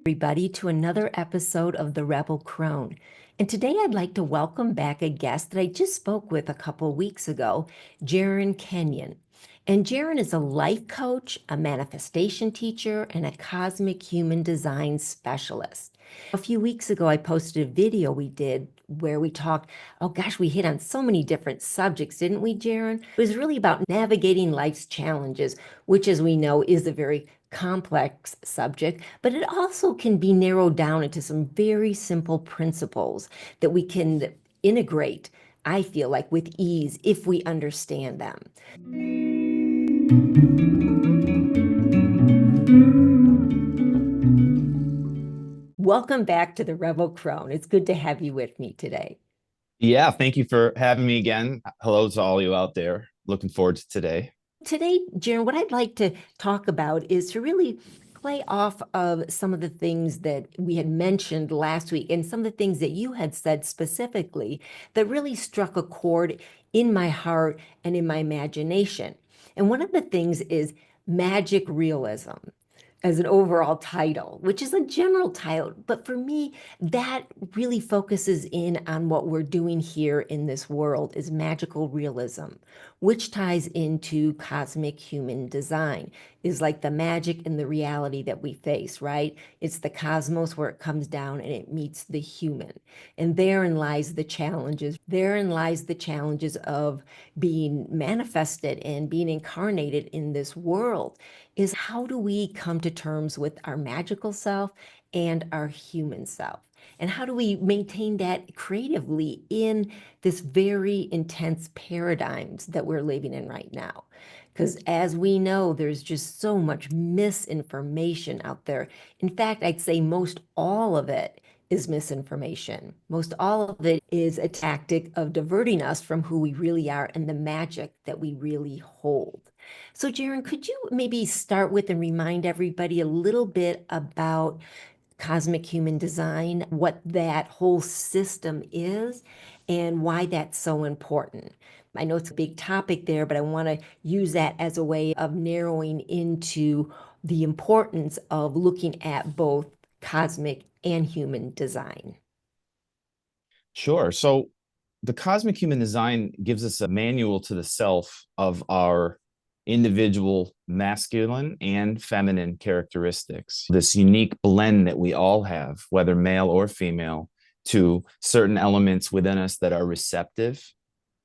Everybody, to another episode of the Rebel Crone. And today I'd like to welcome back a guest that I just spoke with a couple weeks ago, Jarin Kenyon. And Jarin is a life coach, a manifestation teacher, and a cosmic human design specialist. A few weeks ago, I posted a video we did where we talked, oh gosh, we hit on so many different subjects, didn't we, Jarin? It was really about navigating life's challenges, which, as we know, is a very complex subject, but it also can be narrowed down into some very simple principles that we can integrate, I feel like, with ease if we understand them. Welcome back to the Rebel Crone. It's good to have you with me today. Yeah, thank you for having me again. Hello to all you out there. Looking forward to today. Today, Jaron, what I'd like to talk about is to really play off of some of the things that we had mentioned last week and some of the things that you had said specifically that really struck a chord in my heart and in my imagination. And one of the things is magic realism as an overall title, which is a general title. But for me, that really focuses in on what we're doing here in this world is magical realism, which ties into cosmic human design, is like the magic and the reality that we face, right? It's the cosmos where it comes down and it meets the human. And therein lies the challenges. Therein lies the challenges of being manifested and being incarnated in this world is how do we come to terms with our magical self and our human self? And how do we maintain that creatively in this very intense paradigms that we're living in right now? Because as we know, there's just so much misinformation out there. In fact, I'd say most all of it is misinformation. Most all of it is a tactic of diverting us from who we really are and the magic that we really hold. So, Jaron, could you maybe start with and remind everybody a little bit about cosmic human design, what that whole system is, and why that's so important? I know it's a big topic there, but I want to use that as a way of narrowing into the importance of looking at both cosmic and human design. Sure. So, the cosmic human design gives us a manual to the self of our individual masculine and feminine characteristics. This unique blend that we all have, whether male or female, to certain elements within us that are receptive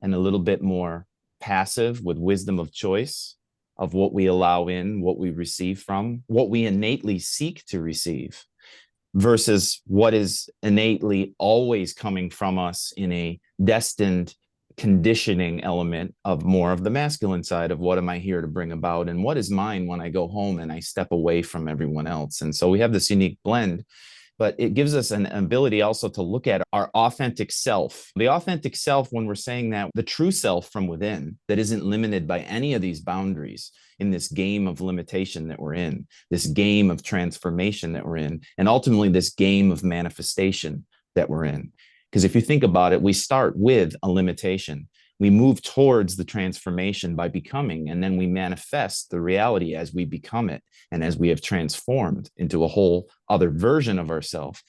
and a little bit more passive with wisdom of choice of what we allow in, what we receive from, what we innately seek to receive versus what is innately always coming from us in a destined conditioning element of more of the masculine side of what am I here to bring about and what is mine when I go home and I step away from everyone else. And so we have this unique blend, but it gives us an ability also to look at our authentic self. The authentic self, when we're saying that, the true self from within that isn't limited by any of these boundaries in this game of limitation that we're in, this game of transformation that we're in, and ultimately this game of manifestation that we're in. Because if you think about it, we start with a limitation. We move towards the transformation by becoming, and then we manifest the reality as we become it and as we have transformed into a whole other version of ourselves.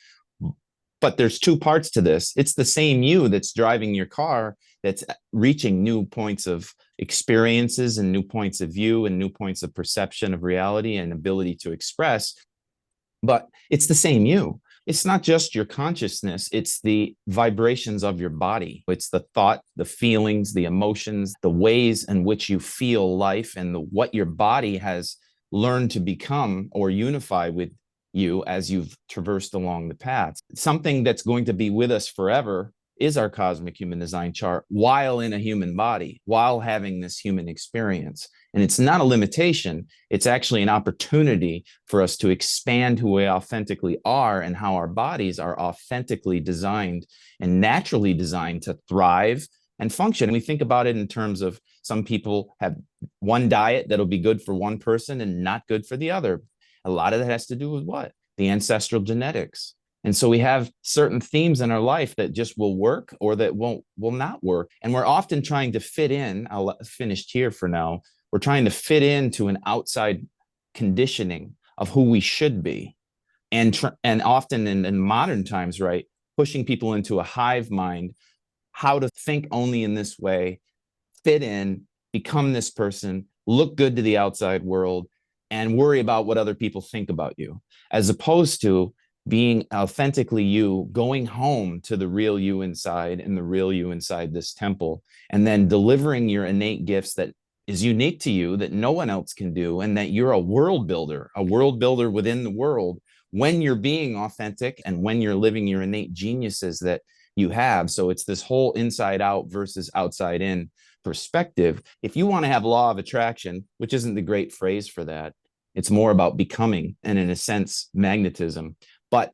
But there's two parts to this. It's the same you that's driving your car, that's reaching new points of experiences and new points of view and new points of perception of reality and ability to express. But it's the same you. It's not just your consciousness, it's the vibrations of your body. It's the thought, the feelings, the emotions, the ways in which you feel life and what your body has learned to become or unify with you as you've traversed along the path. Something that's going to be with us forever is our cosmic human design chart while in a human body, while having this human experience. And it's not a limitation. It's actually an opportunity for us to expand who we authentically are and how our bodies are authentically designed and naturally designed to thrive and function. And we think about it in terms of some people have one diet that'll be good for one person and not good for the other. A lot of that has to do with what? The ancestral genetics. And so we have certain themes in our life that just will work or that will not work. And we're often trying to fit in. I'll finish here for now. We're trying to fit into an outside conditioning of who we should be. and often in modern times, right, pushing people into a hive mind, how to think only in this way, fit in, become this person, look good to the outside world, and worry about what other people think about you, as opposed to being authentically you, going home to the real you inside and the real you inside this temple, and then delivering your innate gifts that is unique to you that no one else can do, and that you're a world builder within the world when you're being authentic and when you're living your innate geniuses that you have. So it's this whole inside out versus outside in perspective. If you want to have law of attraction, which isn't the great phrase for that, it's more about becoming and, in a sense, magnetism. But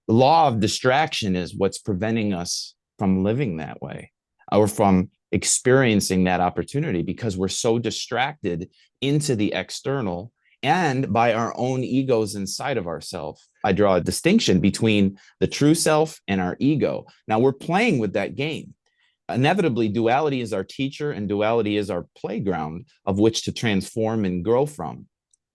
law of distraction is what's preventing us from living that way or from experiencing that opportunity, because we're so distracted into the external and by our own egos inside of ourselves. I draw a distinction between the true self and our ego. Now we're playing with that game. Inevitably, duality is our teacher and duality is our playground of which to transform and grow from.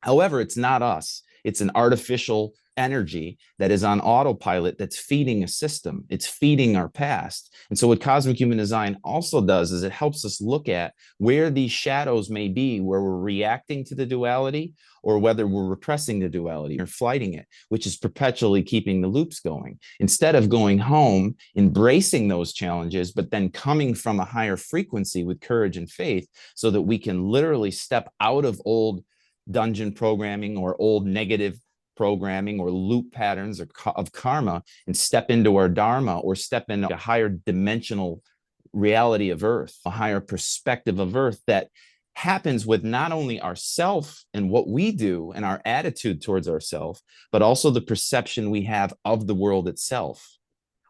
However, it's not us. It's an artificial energy that is on autopilot that's feeding a system. It's feeding our past. And so what cosmic human design also does is it helps us look at where these shadows may be, where we're reacting to the duality or whether we're repressing the duality or flighting it, which is perpetually keeping the loops going. Instead of going home, embracing those challenges, but then coming from a higher frequency with courage and faith so that we can literally step out of old dungeon programming or old negative programming or loop patterns of karma and step into our dharma or step into a higher dimensional reality of earth, a higher perspective of earth that happens with not only ourself and what we do and our attitude towards ourself, but also the perception we have of the world itself,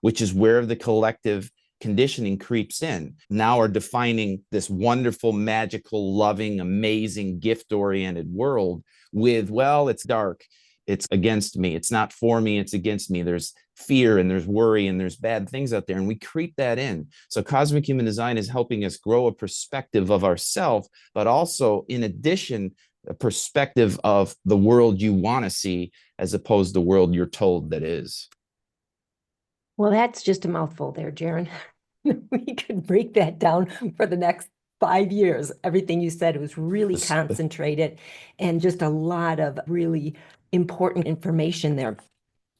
which is where the collective conditioning creeps in. Now are defining this wonderful, magical, loving, amazing, gift-oriented world with, well, it's dark, it's against me, it's not for me, it's against me. There's fear and there's worry and there's bad things out there, and we creep that in. So cosmic human design is helping us grow a perspective of ourself, but also, in addition, a perspective of the world you want to see as opposed to the world you're told that is. Well, that's just a mouthful there, Jaron. We could break that down for the next 5 years. Everything you said was really concentrated and just a lot of really important information there.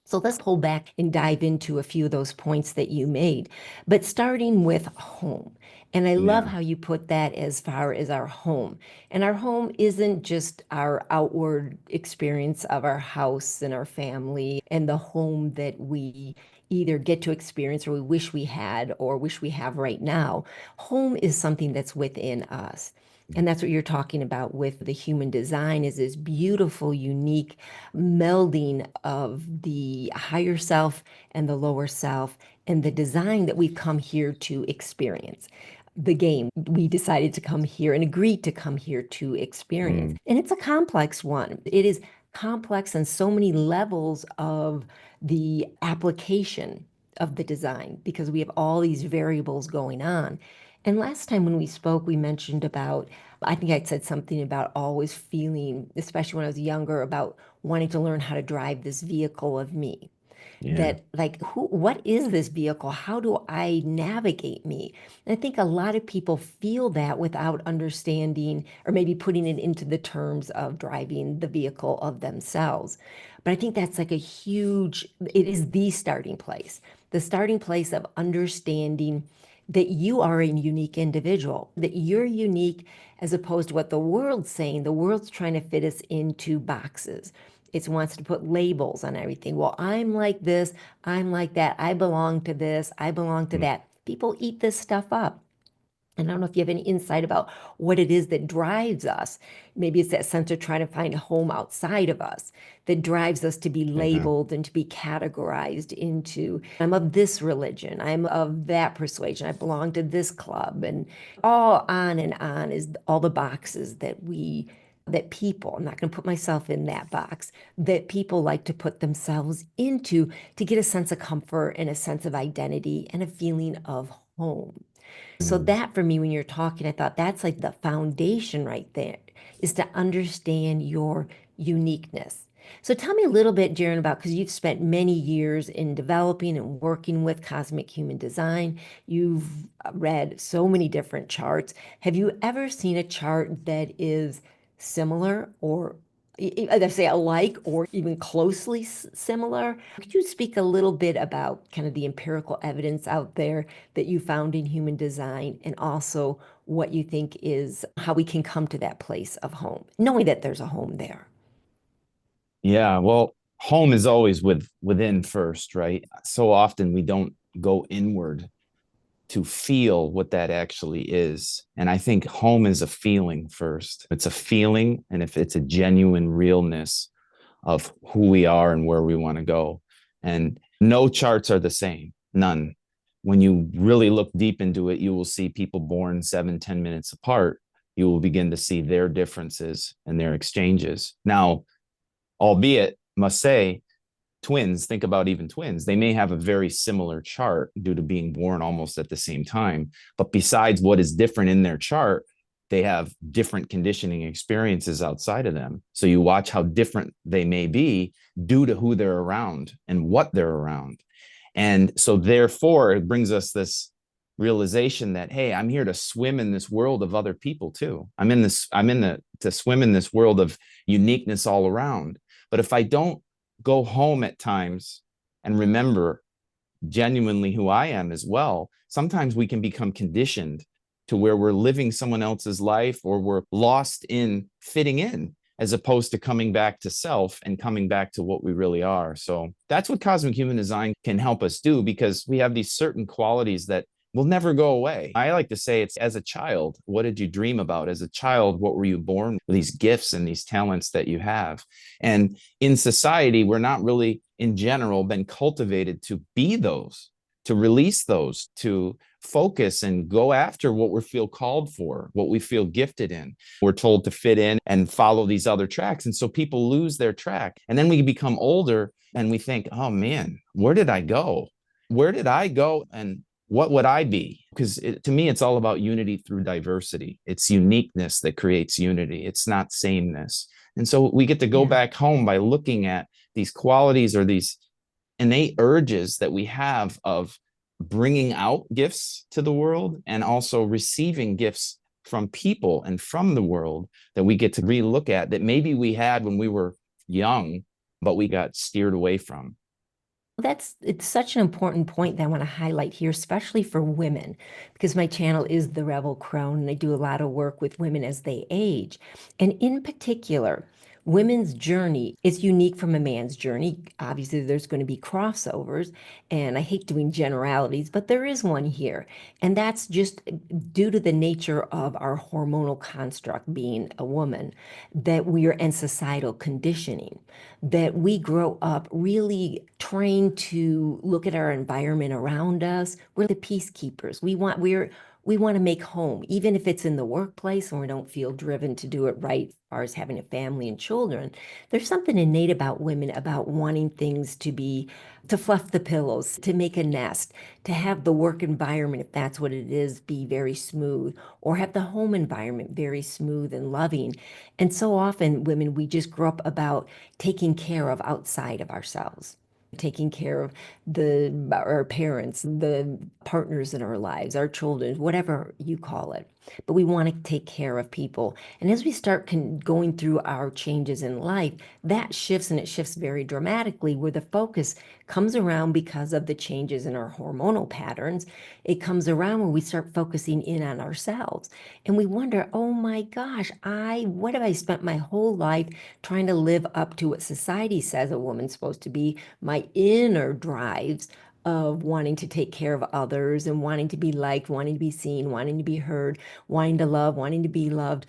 So let's pull back and dive into a few of those points that you made, but starting with home. And I love how you put that as far as our home. And our home isn't just our outward experience of our house and our family and the home that we either get to experience or we wish we had or wish we have right now. Home is something that's within us. And that's what you're talking about with the human design, is this beautiful, unique melding of the higher self and the lower self and the design that we've come here to experience. The game we decided to come here and agreed to come here to experience. And it's a complex one. It is complex on so many levels of the application of the design because we have all these variables going on. And last time when we spoke, we mentioned about, I think I said something about always feeling, especially when I was younger, about wanting to learn how to drive this vehicle of me. That like, what is this vehicle? How do I navigate me? And I think a lot of people feel that without understanding or maybe putting it into the terms of driving the vehicle of themselves. But I think that's like a huge, it is the starting place of understanding that you are a unique individual, that you're unique as opposed to what the world's saying. The world's trying to fit us into boxes. It wants to put labels on everything. Well, I'm like this, I'm like that, I belong to this, I belong to that. People eat this stuff up. And I don't know if you have any insight about what it is that drives us. Maybe it's that sense of trying to find a home outside of us that drives us to be labeled and to be categorized into, I'm of this religion, I'm of that persuasion, I belong to this club, and all on and on is all the boxes that people, I'm not going to put myself in that box, that people like to put themselves into to get a sense of comfort and a sense of identity and a feeling of home. So that for me, when you're talking, I thought that's like the foundation right there, is to understand your uniqueness. So tell me a little bit, Jaron, about because you've spent many years in developing and working with cosmic human design. You've read so many different charts. Have you ever seen a chart that is similar or either say alike or even closely similar? Could you speak a little bit about kind of the empirical evidence out there that you found in human design and also what you think is how we can come to that place of home, knowing that there's a home there? Yeah, well, home is always within first, right? So often we don't go inward to feel what that actually is. And I think home is a feeling first. It's a feeling, and if it's a genuine realness of who we are and where we want to go. And no charts are the same, none. When you really look deep into it, you will see people born 7, 10 minutes apart. You will begin to see their differences and their exchanges. Now, albeit, must say, twins, think about even twins, they may have a very similar chart due to being born almost at the same time. But besides what is different in their chart, they have different conditioning experiences outside of them. So you watch how different they may be due to who they're around and what they're around. And so therefore, it brings us this realization that, hey, I'm here to swim in this world of other people too. To swim in this world of uniqueness all around. But if I don't go home at times and remember genuinely who I am as well, sometimes we can become conditioned to where we're living someone else's life or we're lost in fitting in as opposed to coming back to self and coming back to what we really are. So that's what cosmic human design can help us do, because we have these certain qualities that will never go away. I like to say it's, as a child, what did you dream about? As a child, what were you born with? These gifts and these talents that you have. And in society, we're not really, in general, been cultivated to be those, to release those, to focus and go after what we feel called for, what we feel gifted in. We're told to fit in and follow these other tracks. And so people lose their track. And then we become older and we think, oh man, where did I go? Where did I go? And what would I be? Because to me, it's all about unity through diversity. It's uniqueness that creates unity. It's not sameness. And so we get to go back home by looking at these qualities or these innate urges that we have of bringing out gifts to the world and also receiving gifts from people and from the world that we get to relook at that maybe we had when we were young, but we got steered away from. It's such an important point that I want to highlight here, especially for women, because my channel is the Rebel Crone and I do a lot of work with women as they age. And in particular, women's journey is unique from a man's journey. Obviously, there's going to be crossovers, and I hate doing generalities, but there is one here. And that's just due to the nature of our hormonal construct being a woman, that we are in societal conditioning, that we grow up really trained to look at our environment around us. We're the peacekeepers. We want to make home, even if it's in the workplace and we don't feel driven to do it right as far as having a family and children. There's something innate about women about wanting things to fluff the pillows, to make a nest, to have the work environment, if that's what it is, be very smooth, or have the home environment very smooth and loving. And so often, women, we just grow up about taking care of outside of ourselves, taking care of our parents, the partners in our lives, our children, whatever you call it. But we want to take care of people. And as we start going through our changes in life, that shifts, and it shifts very dramatically, where the focus comes around because of the changes in our hormonal patterns. It comes around when we start focusing in on ourselves. And we wonder, oh my gosh, what have I spent my whole life trying to live up to what society says a woman's supposed to be, my inner drives of wanting to take care of others and wanting to be liked, wanting to be seen, wanting to be heard, wanting to love, wanting to be loved.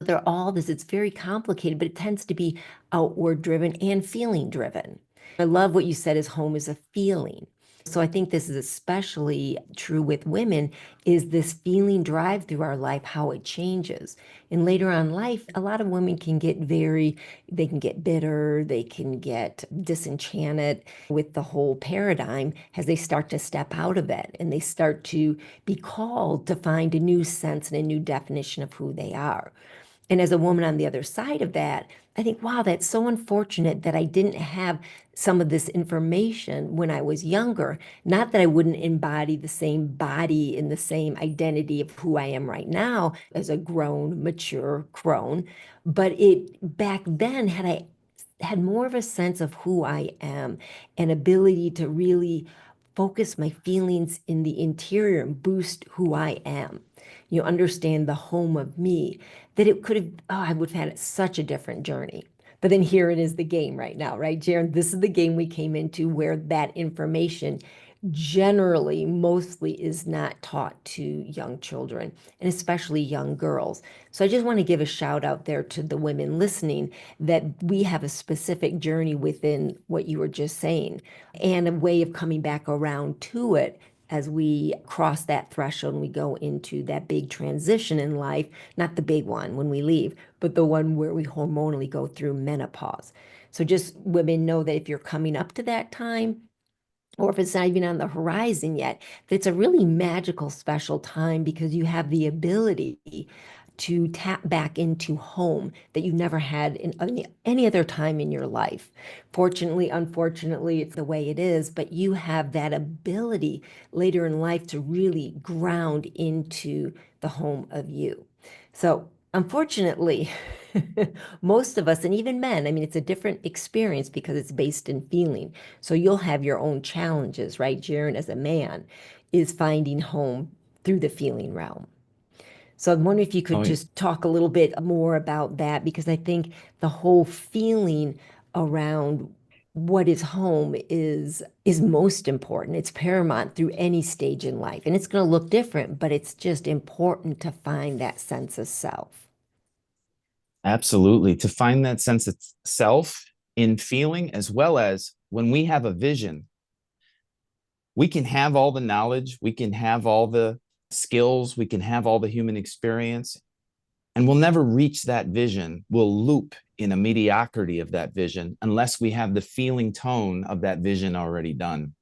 They're all this, it's very complicated, but it tends to be outward driven and feeling driven. I love what you said is home is a feeling. So I think this is especially true with women, is this feeling drive through our life, how it changes. And later on in life, a lot of women can they can get bitter, they can get disenchanted with the whole paradigm as they start to step out of it and they start to be called to find a new sense and a new definition of who they are. And as a woman on the other side of that, I think, wow, that's so unfortunate that I didn't have some of this information when I was younger. Not that I wouldn't embody the same body and the same identity of who I am right now as a grown, mature crone, but it back then, had I had more of a sense of who I am, an ability to really focus my feelings in the interior and boost who I am, understand the home of me, that it could have, oh, I would have had such a different journey. But then here it is, the game right now, right, Jaron? This is the game we came into where that information generally, mostly is not taught to young children and especially young girls. So I just want to give a shout out there to the women listening that we have a specific journey within what you were just saying and a way of coming back around to it as we cross that threshold and we go into that big transition in life, not the big one when we leave, but the one where we hormonally go through menopause. So just women know that if you're coming up to that time, or if it's not even on the horizon yet, that it's a really magical, special time because you have the ability to tap back into home that you never had in any other time in your life. Fortunately, unfortunately, it's the way it is, but you have that ability later in life to really ground into the home of you. So, unfortunately, most of us, and even men, I mean, it's a different experience because it's based in feeling. So you'll have your own challenges, right? Jaron, as a man, is finding home through the feeling realm. So I'm wondering if you could Oh, just talk a little bit more about that, because I think the whole feeling around what is home is most important. It's paramount through any stage in life. And it's going to look different, but it's just important to find that sense of self. absolutely. To find that sense of self in feeling, as well as when we have a vision, we can have all the knowledge, we can have all the skills, we can have all the human experience, and we'll never reach that vision. We'll loop in a mediocrity of that vision unless we have the feeling tone of that vision already done.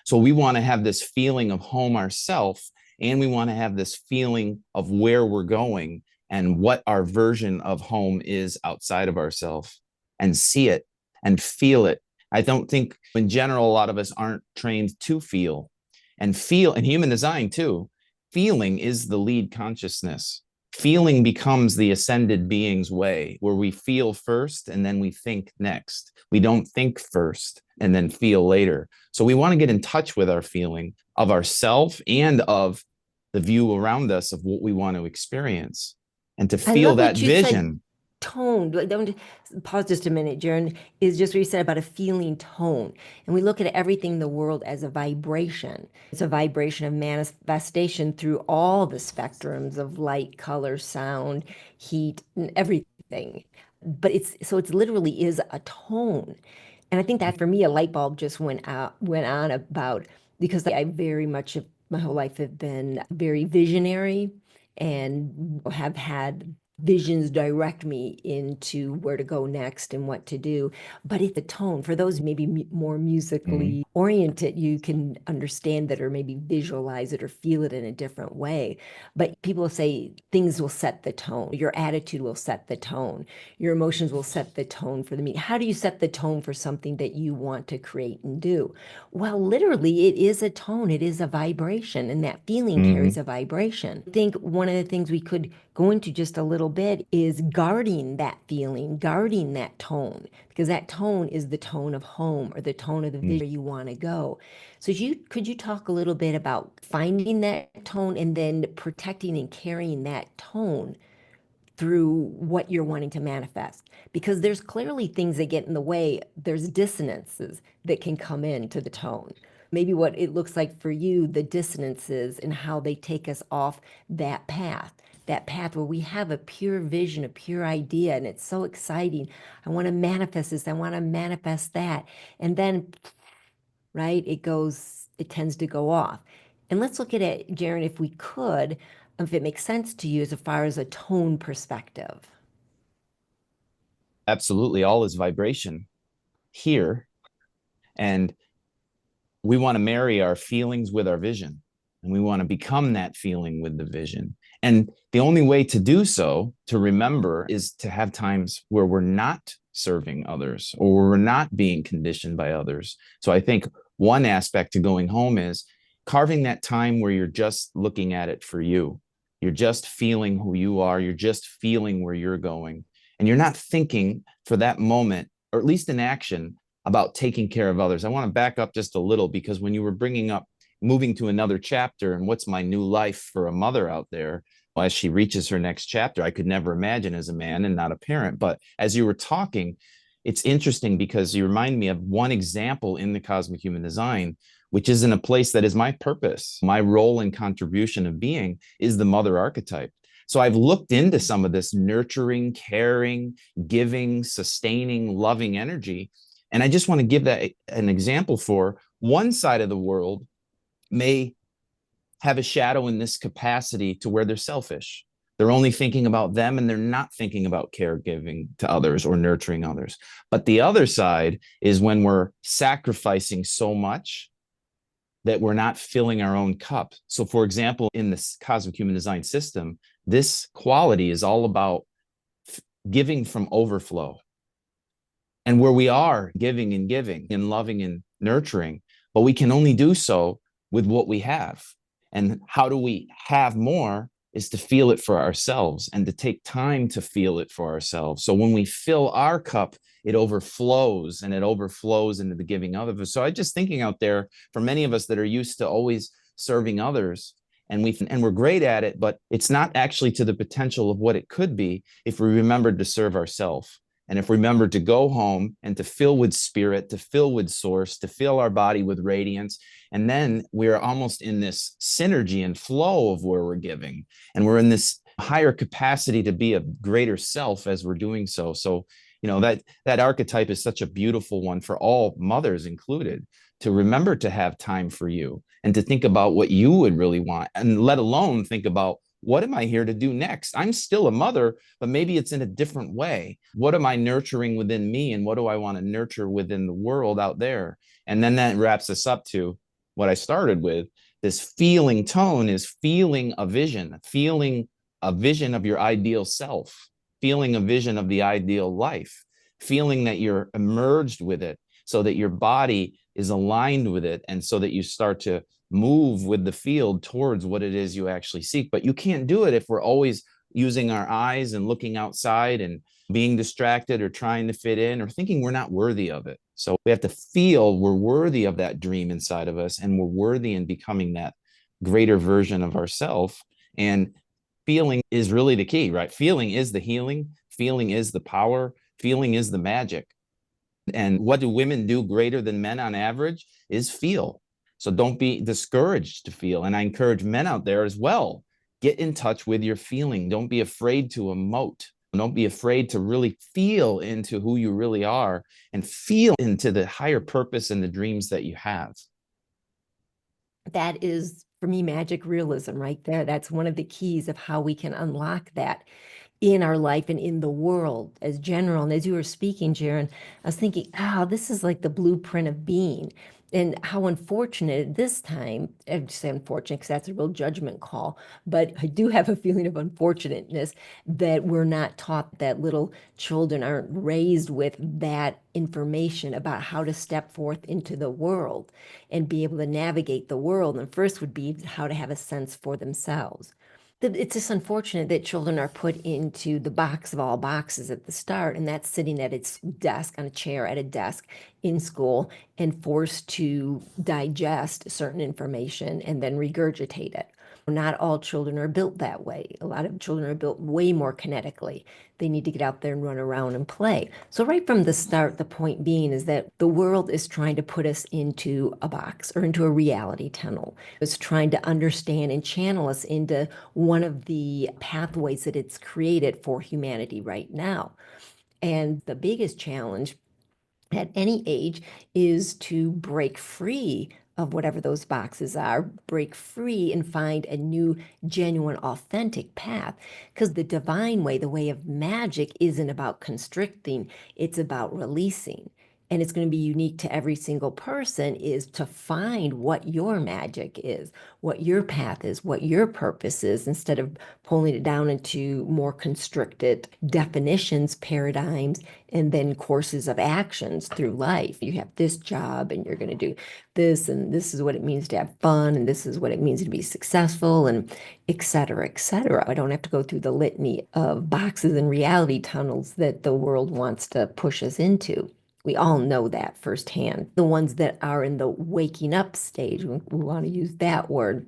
So we want to have this feeling of home ourself, and we want to have this feeling of where we're going and what our version of home is outside of ourselves, and see it and feel it. I don't think in general a lot of us aren't trained to feel, and feel in human design too. Feeling is the lead consciousness. Feeling becomes the ascended being's way, where we feel first and then we think next. We don't think first and then feel later. So we want to get in touch with our feeling of ourself and of the view around us of what we want to experience, and to I feel love that what you said, vision. tone. Don't pause just a minute, Jaron, is just what you said about a feeling tone. And we look at everything in the world as a vibration. It's a vibration of manifestation through all the spectrums of light, color, sound, heat, and everything. But it's literally is a tone. And I think that for me, a light bulb just went on about, because I very much my whole life have been very visionary and have had visions direct me into where to go next and what to do. But it's the tone. For those maybe more Mm-hmm. musically oriented, you can understand that or maybe visualize it or feel it in a different way. But people say things will set the tone. Your attitude will set the tone. Your emotions will set the tone for the meeting. How do you set the tone for something that you want to create and do? Well, literally, it is a tone, it is a vibration, and that feeling Mm-hmm. carries a vibration. I think one of the things we could go into just a little bit is guarding that feeling, guarding that tone, because that tone is the tone of home or the tone of the vision you want to go. So could you talk a little bit about finding that tone and then protecting and carrying that tone through what you're wanting to manifest, because there's clearly things that get in the way. There's dissonances that can come into the tone. Maybe what it looks like for you, the dissonances and how they take us off that path where we have a pure vision, a pure idea, and it's so exciting. I want to manifest this, I want to manifest that. And then, right, it tends to go off. And let's look at it, Jaron, if we could, if it makes sense to you as far as a tone perspective. Absolutely. All is vibration here. And we want to marry our feelings with our vision. And we want to become that feeling with the vision. And the only way to do so, to remember, is to have times where we're not serving others or we're not being conditioned by others. So I think one aspect to going home is carving that time where you're just looking at it for you. You're just feeling who you are. You're just feeling where you're going. And you're not thinking for that moment, or at least in action, about taking care of others. I want to back up just a little, because when you were bringing up moving to another chapter and what's my new life for a mother out there, well, as she reaches her next chapter, I could never imagine as a man and not a parent. But as you were talking, it's interesting because you remind me of one example in the cosmic human design, which is in a place that is my purpose. My role and contribution of being is the mother archetype. So I've looked into some of this nurturing, caring, giving, sustaining, loving energy. And I just want to give that an example. For one side of the world may have a shadow in this capacity to where they're selfish. They're only thinking about them and they're not thinking about caregiving to others or nurturing others. But the other side is when we're sacrificing so much that we're not filling our own cup. So, for example, in this cosmic human design system, this quality is all about giving from overflow. And where we are giving and loving and nurturing, but we can only do so with what we have. And how do we have more is to feel it for ourselves and to take time to feel it for ourselves. So when we fill our cup, it overflows, and it overflows into the giving of others. So I'm just thinking out there for many of us that are used to always serving others, and we're great at it, but it's not actually to the potential of what it could be if we remembered to serve ourselves. And if we remember to go home and to fill with spirit, to fill with source, to fill our body with radiance, and then we're almost in this synergy and flow of where we're giving. And we're in this higher capacity to be a greater self as we're doing so. So, that archetype is such a beautiful one for all mothers included, to remember to have time for you and to think about what you would really want, and let alone think about, what am I here to do next? I'm still a mother, but maybe it's in a different way. What am I nurturing within me, and what do I want to nurture within the world out there? And then that wraps us up to what I started with. This feeling tone is feeling a vision of your ideal self, feeling a vision of the ideal life, feeling that you're emerged with it so that your body is aligned with it, and so that you start to move with the field towards what it is you actually seek. But you can't do it if we're always using our eyes and looking outside and being distracted or trying to fit in or thinking we're not worthy of it. So we have to feel we're worthy of that dream inside of us, and we're worthy in becoming that greater version of ourselves. And feeling is really the key, right? Feeling is the healing, feeling is the power, feeling is the magic. And what do women do greater than men on average is feel. So don't be discouraged to feel. And I encourage men out there as well. Get in touch with your feeling. Don't be afraid to emote. Don't be afraid to really feel into who you really are and feel into the higher purpose and the dreams that you have. That is, for me, magic realism right there. That's one of the keys of how we can unlock that in our life and in the world as general. And as you were speaking, Jaron, I was thinking, this is like the blueprint of being. And how unfortunate this time, I'd say unfortunate because that's a real judgment call, but I do have a feeling of unfortunateness that we're not taught, that little children aren't raised with that information about how to step forth into the world and be able to navigate the world. And first would be how to have a sense for themselves. It's just unfortunate that children are put into the box of all boxes at the start, and that's sitting at its desk, on a chair at a desk in school, and forced to digest certain information and then regurgitate it. Not all children are built that way. A lot of children are built way more kinetically. They need to get out there and run around and play. So right from the start, the point being is that the world is trying to put us into a box or into a reality tunnel. It's trying to understand and channel us into one of the pathways that it's created for humanity right now. And the biggest challenge at any age is to break free of whatever those boxes are, break free and find a new, genuine, authentic path. Because the divine way, the way of magic, isn't about constricting, it's about releasing. and it's going to be unique to every single person, is to find what your magic is, what your path is, what your purpose is, instead of pulling it down into more constricted definitions, paradigms, and then courses of actions through life. You have this job and you're going to do this, and this is what it means to have fun, and this is what it means to be successful, and et cetera, et cetera. I don't have to go through the litany of boxes and reality tunnels that the world wants to push us into. We all know that firsthand. The ones that are in the waking up stage, we want to use that word,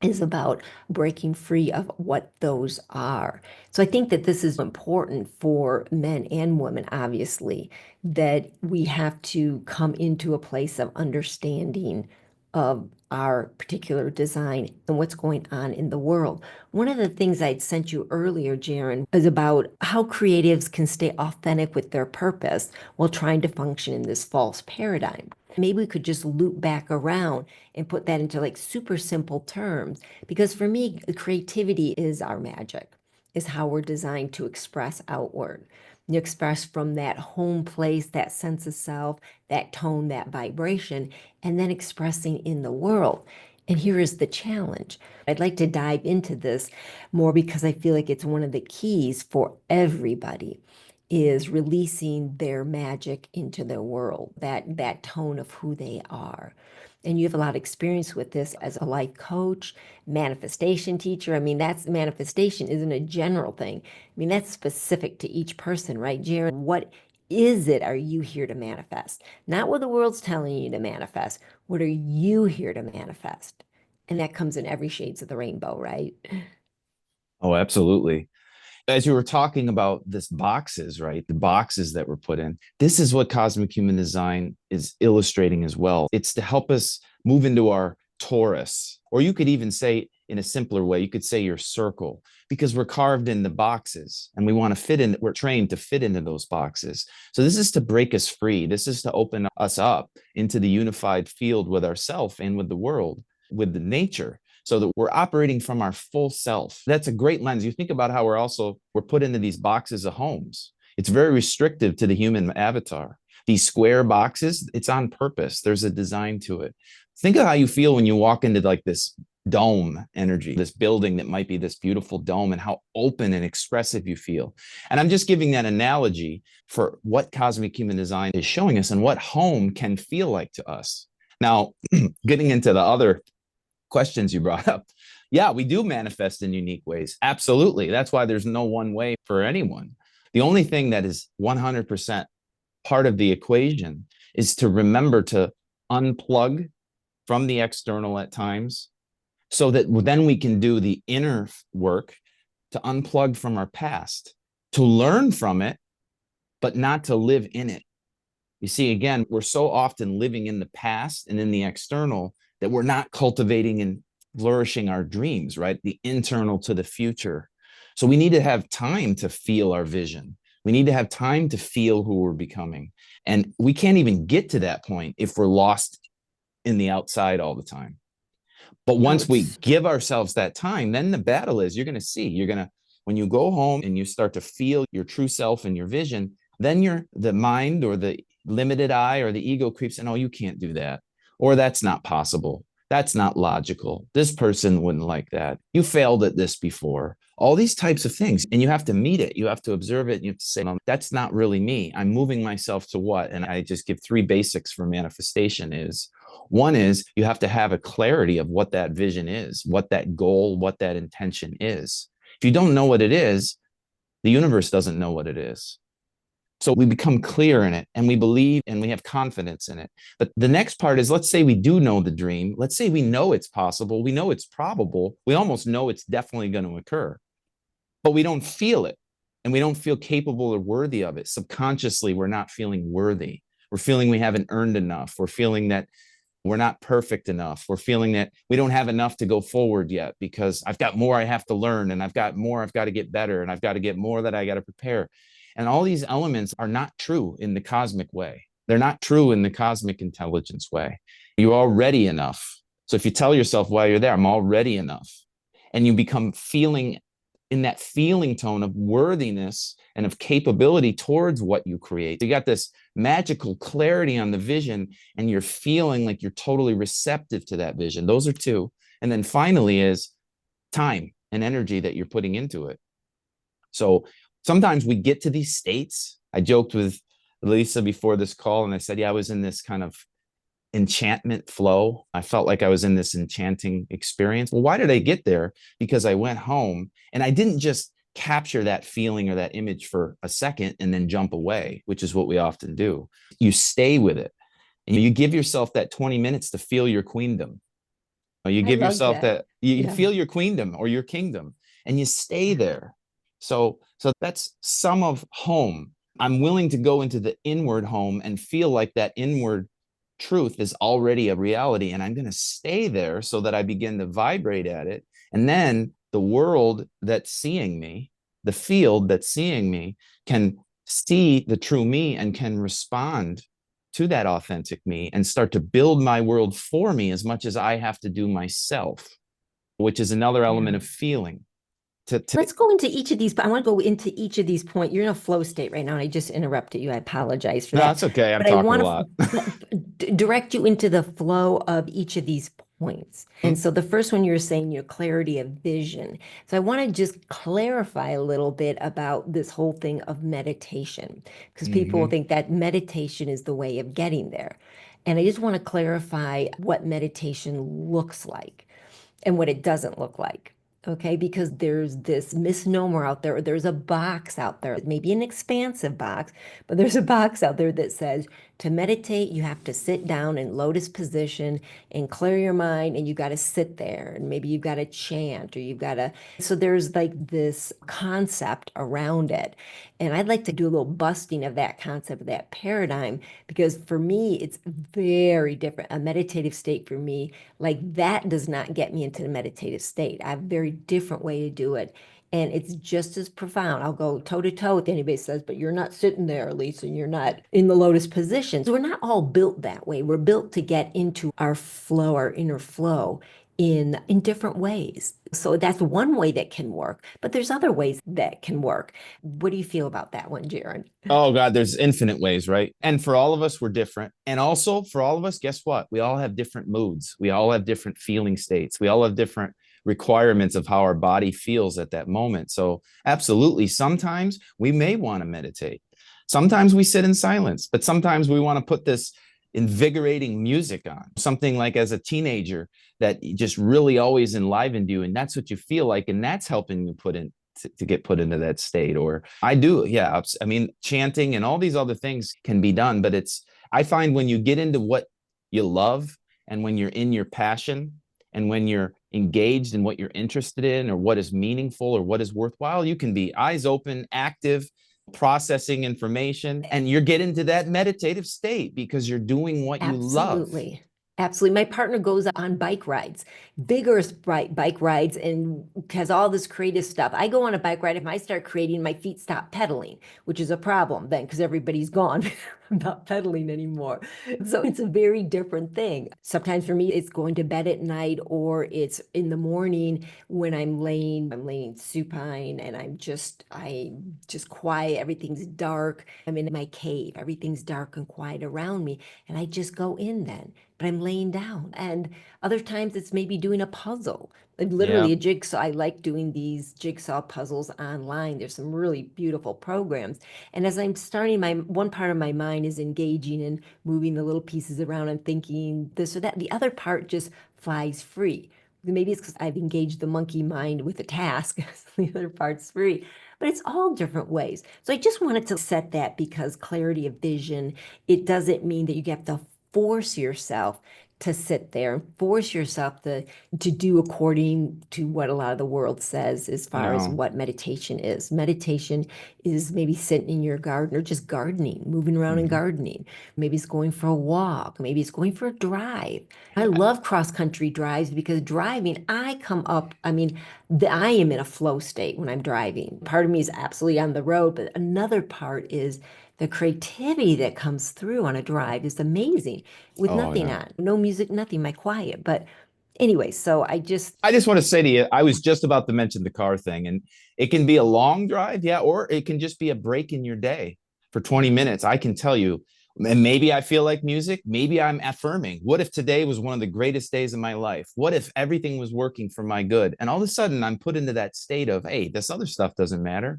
is about breaking free of what those are. So I think that this is important for men and women, obviously, that we have to come into a place of understanding of our particular design and what's going on in the world. One of the things I'd sent you earlier, Jaron, is about how creatives can stay authentic with their purpose while trying to function in this false paradigm. Maybe we could just loop back around and put that into like super simple terms. Because for me, creativity is our magic, is how we're designed to express outward. You express from that home place, that sense of self, that tone, that vibration, and then expressing in the world. And here is the challenge. I'd like to dive into this more because I feel like it's one of the keys for everybody, is releasing their magic into their world, that tone of who they are. And you have a lot of experience with this as a life coach, manifestation teacher. I mean, that's manifestation isn't a general thing. I mean, that's specific to each person, right, Jaron? What is it are you here to manifest? Not what the world's telling you to manifest. What are you here to manifest? And that comes in every shades of the rainbow, right? Oh, absolutely. As you were talking about this boxes, right? The boxes that were put in. This is what cosmic human design is illustrating as well. It's to help us move into our torus, or you could even say in a simpler way, you could say your circle, because we're carved into boxes and we want to fit in, we're trained to fit into those boxes. So this is to break us free. This is to open us up into the unified field with ourself and with the world, with the nature, so that we're operating from our full self. That's a great lens. You think about how we're put into these boxes of homes. It's very restrictive to the human avatar. These square boxes, it's on purpose. There's a design to it. Think of how you feel when you walk into like this dome energy, this building that might be this beautiful dome, and how open and expressive you feel. And I'm just giving that analogy for what cosmic human design is showing us and what home can feel like to us. Now, getting into the other questions you brought up. Yeah, we do manifest in unique ways. Absolutely. That's why there's no one way for anyone. The only thing that is 100% part of the equation is to remember to unplug from the external at times, so that then we can do the inner work to unplug from our past, to learn from it, but not to live in it. You see, again, we're so often living in the past and in the external that we're not cultivating and flourishing our dreams, right? The internal to the future. So we need to have time to feel our vision. We need to have time to feel who we're becoming. And we can't even get to that point if we're lost in the outside all the time. But once we give ourselves that time, then the battle is, you're going to see, when you go home and you start to feel your true self and your vision, then the mind or the limited eye or the ego creeps in. Oh, you can't do that. Or that's not possible. That's not logical. This person wouldn't like that. You failed at this before. All these types of things. And you have to meet it. You have to observe it. And you have to say, no, that's not really me. I'm moving myself to what? And I just give 3 basics for manifestation is, one is you have to have a clarity of what that vision is, what that goal, what that intention is. If you don't know what it is, the universe doesn't know what it is. So we become clear in it and we believe and we have confidence in it. But the next part is, let's say we do know the dream. Let's say we know it's possible. We know it's probable. We almost know it's definitely going to occur, but we don't feel it and we don't feel capable or worthy of it. Subconsciously, we're not feeling worthy. We're feeling we haven't earned enough. We're feeling that we're not perfect enough. We're feeling that we don't have enough to go forward yet because I've got more I have to learn, and I've got more I've got to get better, and I've got to get more that I got to prepare. And all these elements are not true in the cosmic way. They're not true in the cosmic intelligence way. You're already enough. So if you tell yourself while you're there, I'm already enough, and you become feeling in that feeling tone of worthiness and of capability towards what you create. You got this magical clarity on the vision, and you're feeling like you're totally receptive to that vision. Those are two. And then finally is time and energy that you're putting into it. So sometimes we get to these states. I joked with Elisa before this call, and I said, yeah, I was in this kind of enchantment flow. I felt like I was in this enchanting experience. Well, why did I get there? Because I went home and I didn't just capture that feeling or that image for a second and then jump away, which is what we often do. You stay with it and you give yourself that 20 minutes to feel your queendom. You I give love yourself that. that you Yeah. feel your queendom or your kingdom, and you stay there. So that's some of home. I'm willing to go into the inward home and feel like that inward truth is already a reality, and I'm going to stay there so that I begin to vibrate at it. And then the world that's seeing me, the field that's seeing me, can see the true me and can respond to that authentic me and start to build my world for me as much as I have to do myself, which is another Yeah. element of feeling. To Let's go into each of these. I want to go into each of these points. You're in a flow state right now, and I just interrupted you. I apologize for No, that. that's okay. I'm But I talking a want lot. to direct you into the flow of each of these points. And so the first one you're saying your clarity of vision. So I want to just clarify a little bit about this whole thing of meditation, because people Mm-hmm. think that meditation is the way of getting there. And I just want to clarify what meditation looks like and what it doesn't look like. Okay, because there's this misnomer out there, or there's a box out there, maybe an expansive box, but there's a box out there that says to meditate, you have to sit down in lotus position and clear your mind, and you got to sit there, and maybe you've got to chant, or you've got to. So there's like this concept around it. And I'd like to do a little busting of that concept, of that paradigm, because for me, it's very different. A meditative state for me, like that does not get me into the meditative state. I have a very different way to do it. And it's just as profound. I'll go toe to toe with anybody says, but you're not sitting there, Lisa, and you're not in the lotus position. So we're not all built that way. We're built to get into our flow, our inner flow in different ways. So that's one way that can work, but there's other ways that can work. What do you feel about that one, Jaron? Oh God, there's infinite ways, right? And for all of us, we're different. And also for all of us, guess what? We all have different moods. We all have different feeling states. We all have different requirements of how our body feels at that moment. So absolutely, sometimes we may want to meditate. Sometimes we sit in silence, but sometimes we want to put this invigorating music on, something like as a teenager that just really always enlivened you. And that's what you feel like. And that's helping you put in to get put into that state. Or I do, yeah, I mean, chanting and all these other things can be done, but it's, I find when you get into what you love and when you're in your passion and when you're engaged in what you're interested in or what is meaningful or what is worthwhile, you can be eyes open, active, processing information, and you're getting to that meditative state because you're doing what you love. Absolutely. Absolutely. My partner goes on bike rides, vigorous bike rides, and has all this creative stuff. I go on a bike ride. If I start creating, my feet stop pedaling, which is a problem then because everybody's gone. I'm not pedaling anymore. So it's a very different thing. Sometimes for me, it's going to bed at night or it's in the morning when I'm laying supine and I just quiet. Everything's dark. I'm in my cave. Everything's dark and quiet around me. And I just go in then, but I'm laying down. And other times it's maybe doing a puzzle, like Yeah. literally a jigsaw. I like doing these jigsaw puzzles online. There's some really beautiful programs. And as I'm starting, my one part of my mind is engaging and moving the little pieces around and thinking this or that. The other part just flies free. Maybe it's because I've engaged the monkey mind with a task. The other part's free, but it's all different ways. So I just wanted to set that because clarity of vision, it doesn't mean that you have to force yourself to sit there, force yourself to do according to what a lot of the world says as far as No. what meditation is. Meditation is maybe sitting in your garden or just gardening, moving around and Mm-hmm. gardening. Maybe it's going for a walk, maybe it's going for a drive. I love cross country drives because driving, I come up, I mean, I am in a flow state when I'm driving. Part of me is absolutely on the road, but another part is the creativity that comes through on a drive is amazing with Oh nothing yeah. on, no music, nothing, my quiet. But Anyway, so I just, I just want to say to you, I was just about to mention the car thing, and it can be a long drive, yeah, or it can just be a break in your day for 20 minutes. I can tell you, and maybe I feel like music, maybe I'm affirming. What if today was one of the greatest days of my life? What if everything was working for my good? And all of a sudden, I'm put into that state of, hey, this other stuff doesn't matter.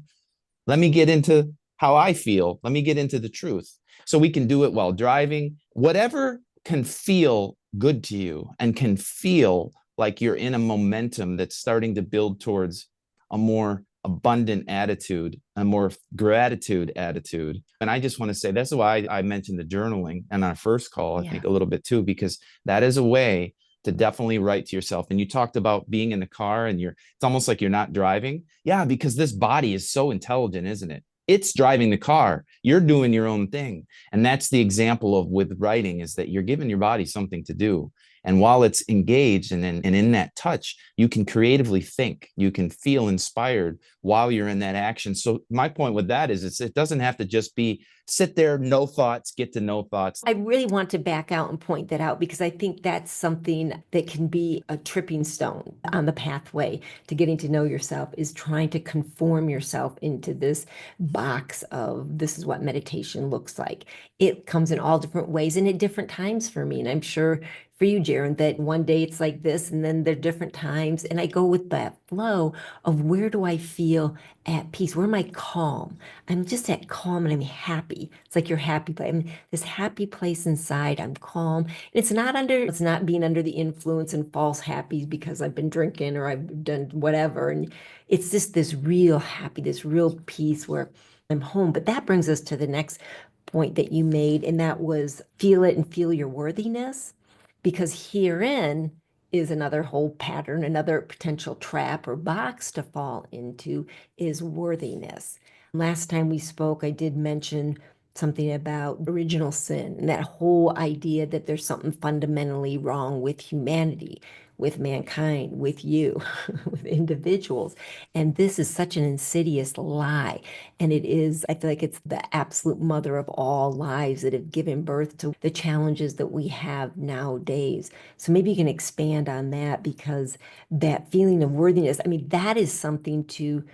Let me get into how I feel. Let me get into the truth. So we can do it while driving, whatever can feel good to you and can feel like you're in a momentum that's starting to build towards a more abundant attitude, a more gratitude attitude. And I just want to say that's why I mentioned the journaling in our first call, I think a little bit too, because that is a way to definitely write to yourself. And you talked about being in the car and it's almost like you're not driving. Yeah, because this body is so intelligent, isn't it? It's driving the car. You're doing your own thing. And that's the example of with writing, is that you're giving your body something to do. And while it's engaged and in that touch, you can creatively think, you can feel inspired while you're in that action. So my point with that is it doesn't have to just be sit there, no thoughts, get to no thoughts. I really want to back out and point that out because I think that's something that can be a tripping stone on the pathway to getting to know yourself, is trying to conform yourself into this box of this is what meditation looks like. It comes in all different ways and at different times for me. And I'm sure for you, Jaron, that one day it's like this, and then there are different times. And I go with that flow of where do I feel at peace? Where am I calm? I'm just at calm and I'm happy. It's like you're happy, but I'm this happy place inside. I'm calm. It's not being under the influence and false happies because I've been drinking or I've done whatever. And it's just this real happy, this real peace where I'm home. But that brings us to the next point that you made, and that was feel it and feel your worthiness, because herein is another whole pattern, another potential trap or box to fall into is worthiness. Last time we spoke, I did mention something about original sin and that whole idea that there's something fundamentally wrong with humanity, with mankind, with you, with individuals. And this is such an insidious lie. And it is, I feel like it's the absolute mother of all lies that have given birth to the challenges that we have nowadays. So maybe you can expand on that, because that feeling of worthiness, I mean, that is something to,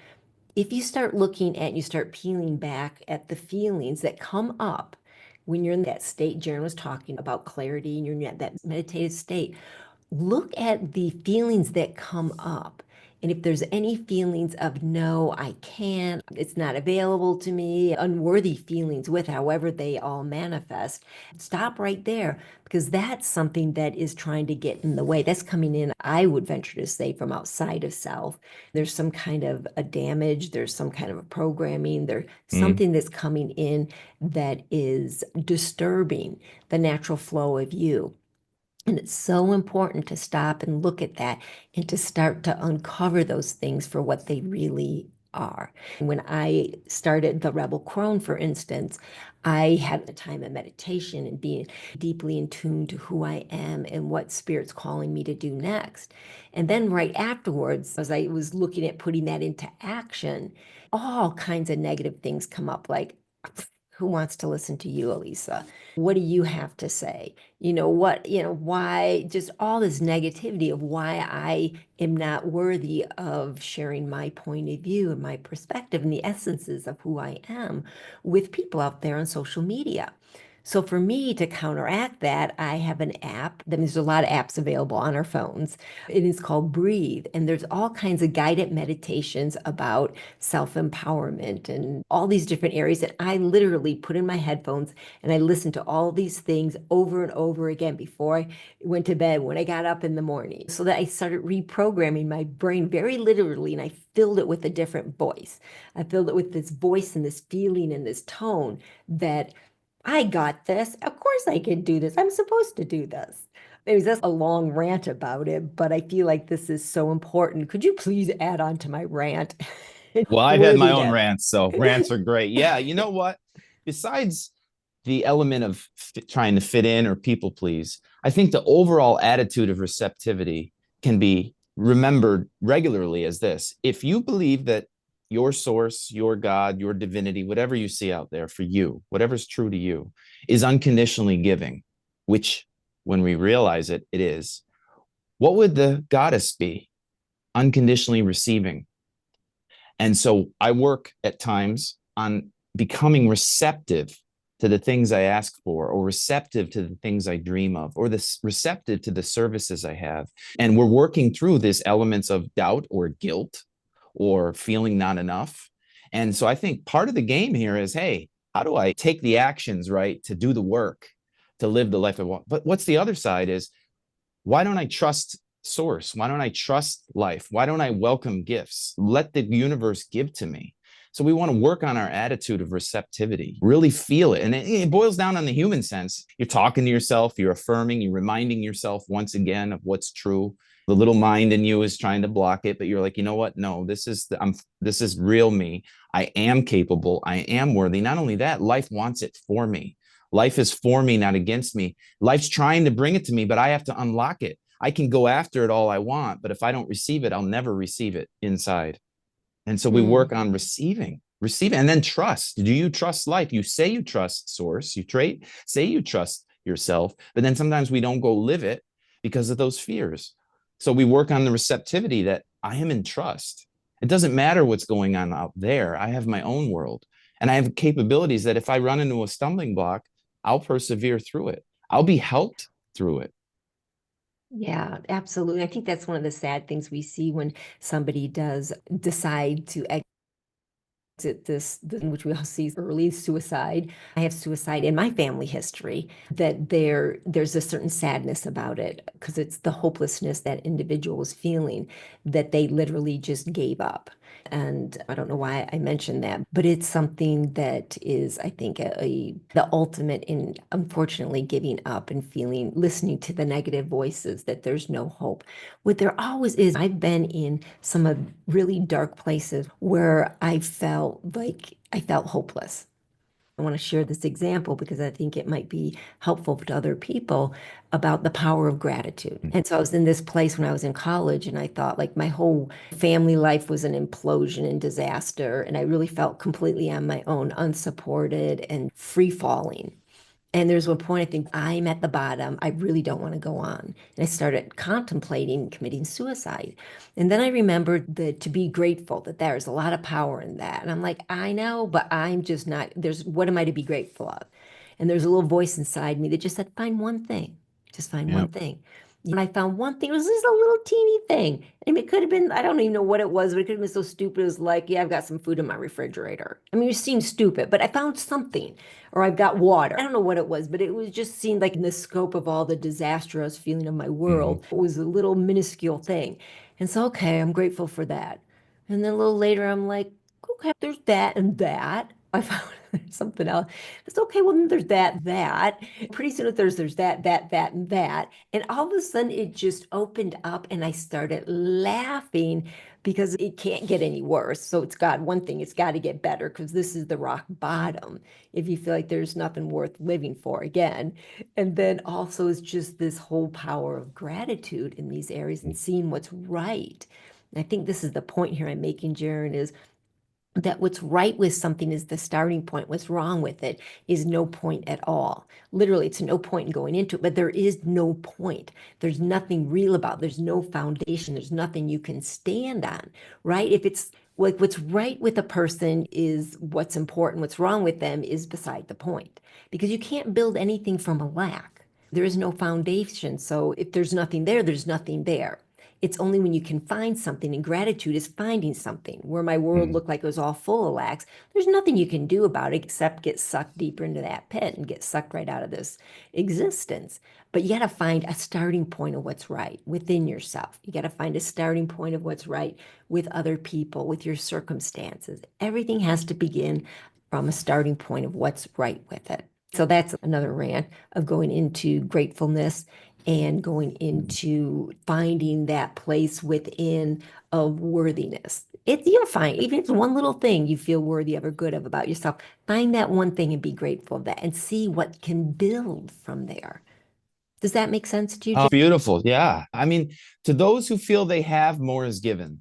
if you start looking at, you start peeling back at the feelings that come up when you're in that state. Jaron was talking about clarity and you're in that meditative state. Look at the feelings that come up. And if there's any feelings of no, I can't, it's not available to me, unworthy feelings with however they all manifest, stop right there, because that's something that is trying to get in the way. That's coming in, I would venture to say, from outside of self. There's some kind of a damage, there's some kind of a programming, there's something that's coming in that is disturbing the natural flow of you. And it's so important to stop and look at that and to start to uncover those things for what they really are. When I started the Rebel Crone, for instance, I had a time of meditation and being deeply in tune to who I am and what Spirit's calling me to do next. And then right afterwards, as I was looking at putting that into action, all kinds of negative things come up, like, who wants to listen to you, Elisa? What do you have to say? Why, just all this negativity of why I am not worthy of sharing my point of view and my perspective and the essences of who I am with people out there on social media. So for me to counteract that, I have an app. There's a lot of apps available on our phones. It is called Breathe. And there's all kinds of guided meditations about self-empowerment and all these different areas that I literally put in my headphones and I listened to all these things over and over again before I went to bed, when I got up in the morning, so that I started reprogramming my brain very literally, and I filled it with a different voice. I filled it with this voice and this feeling and this tone that I got this. Of course I can do this. I'm supposed to do this. Maybe that's a long rant about it, but I feel like this is so important. Could you please add on to my rant? Well, I've had my own Worthiness. rants, so rants are great. Yeah, you know what? Besides the element of trying to fit in or people please, I think the overall attitude of receptivity can be remembered regularly as this. If you believe that your source, your God, your divinity, whatever you see out there for you, whatever's true to you, is unconditionally giving, which when we realize it, it is. What would the goddess be? Unconditionally receiving. And so I work at times on becoming receptive to the things I ask for, or receptive to the things I dream of, or this receptive to the services I have. And we're working through these elements of doubt or guilt or feeling not enough. And so I think part of the game here is, hey, how do I take the actions, right, to do the work, to live the life I want? But what's the other side is, why don't I trust source? Why don't I trust life? Why don't I welcome gifts? Let the universe give to me. So we want to work on our attitude of receptivity, really feel it. And it boils down on the human sense. You're talking to yourself, you're affirming, you're reminding yourself once again of what's true. The little mind in you is trying to block it, but you're like, you know what? No, this is real me. I am capable. I am worthy. Not only that, life wants it for me. Life is for me, not against me. Life's trying to bring it to me, but I have to unlock it. I can go after it all I want, but if I don't receive it, I'll never receive it inside. And so we Mm. work on receiving, and then trust. Do you trust life? You say you trust source, say you trust yourself, but then sometimes we don't go live it because of those fears. So we work on the receptivity that I am in trust. It doesn't matter what's going on out there. I have my own world, and I have capabilities that if I run into a stumbling block, I'll persevere through it. I'll be helped through it. Yeah, absolutely. I think that's one of the sad things we see when somebody does decide to this, which we all see early suicide. I have suicide in my family history, that there's a certain sadness about it because it's the hopelessness that individual is feeling, that they literally just gave up. And I don't know why I mentioned that, but it's something that is, I think, the ultimate in unfortunately giving up and feeling, listening to the negative voices that there's no hope. What there always is, I've been in some of really dark places where I felt hopeless. I want to share this example because I think it might be helpful to other people about the power of gratitude. And so I was in this place when I was in college, and I thought like my whole family life was an implosion and disaster. And I really felt completely on my own, unsupported and free falling. And there's one point I think I'm at the bottom. I really don't want to go on. And I started contemplating committing suicide. And then I remembered that to be grateful that there's a lot of power in that. And I'm like, I know, but I'm just not, what am I to be grateful of? And there's a little voice inside me that just said, find one thing. Just find Yeah. one thing. And I found one thing. It was just a little teeny thing. And it could have been, I don't even know what it was, but it could have been so stupid as like, yeah, I've got some food in my refrigerator. I mean, it seems stupid, but I found something. Or I've got water. I don't know what it was, but it was just seemed like in the scope of all the disastrous feeling of my Mhm. world, it was a little minuscule thing. And so, okay, I'm grateful for that. And then a little later, I'm like, okay, there's that and that. I found something else. It's okay. Well, then there's that. Pretty soon, if there's that, and that. And all of a sudden, it just opened up, and I started laughing because it can't get any worse. So it's got one thing, it's got to get better because this is the rock bottom if you feel like there's nothing worth living for again. And then also it's just this whole power of gratitude in these areas and seeing what's right. And I think this is the point here I'm making, Jaron, is that what's right with something is the starting point. What's wrong with it is no point at all. Literally, it's no point in going into it, but there is no point. There's nothing real about it. There's no foundation. There's nothing you can stand on, right? If it's like what's right with a person is what's important, what's wrong with them is beside the point because you can't build anything from a lack. There is no foundation. So if there's nothing there, there's nothing there. It's only when you can find something, and gratitude is finding something. Where my world Mhm. looked like it was all full of lacks, there's nothing you can do about it except get sucked deeper into that pit and get sucked right out of this existence. But you got to find a starting point of what's right within yourself. You got to find a starting point of what's right with other people, with your circumstances. Everything has to begin from a starting point of what's right with it. So that's another rant of going into gratefulness and going into finding that place within of worthiness. You'll find, even if it's one little thing you feel worthy of or good of about yourself, find that one thing and be grateful of that and see what can build from there. Does that make sense to you, Oh, Jim? beautiful. Yeah. I mean, to those who feel they have, more is given.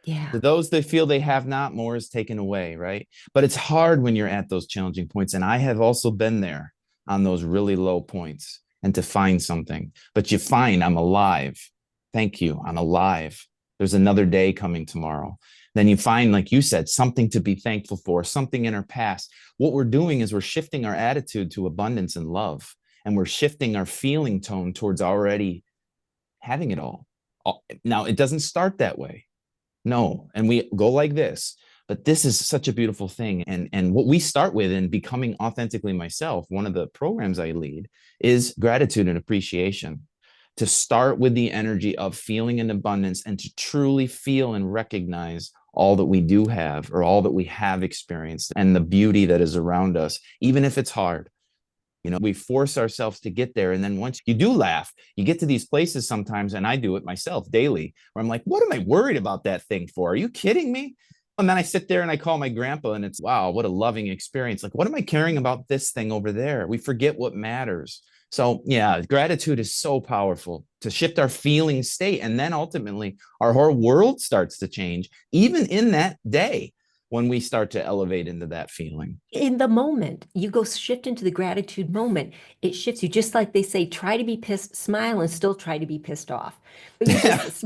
Yeah. To those that feel they have not, more is taken away, right? But it's hard when you're at those challenging points. And I have also been there on those really low points and to find something. But you find I'm alive. Thank you. I'm alive. There's another day coming tomorrow. Then you find, like you said, something to be thankful for, something in our past. What we're doing is we're shifting our attitude to abundance and love, and we're shifting our feeling tone towards already having it all. Now, it doesn't start that way. No. And we go like this. But this is such a beautiful thing. And what we start with in becoming authentically myself, one of the programs I lead is gratitude and appreciation. To start with the energy of feeling in abundance and to truly feel and recognize all that we do have or all that we have experienced and the beauty that is around us, even if it's hard. We force ourselves to get there. And then once you do laugh, you get to these places sometimes, and I do it myself daily, where I'm like, what am I worried about that thing for? Are you kidding me? And then I sit there and I call my grandpa, and it's, wow, what a loving experience. Like, what am I caring about this thing over there? We forget what matters. So yeah, gratitude is so powerful to shift our feeling state. And then ultimately our whole world starts to change, even in that day when we start to elevate into that feeling. In the moment, you go shift into the gratitude moment. It shifts you, just like they say, try to be pissed, smile, and still try to be pissed off. But you just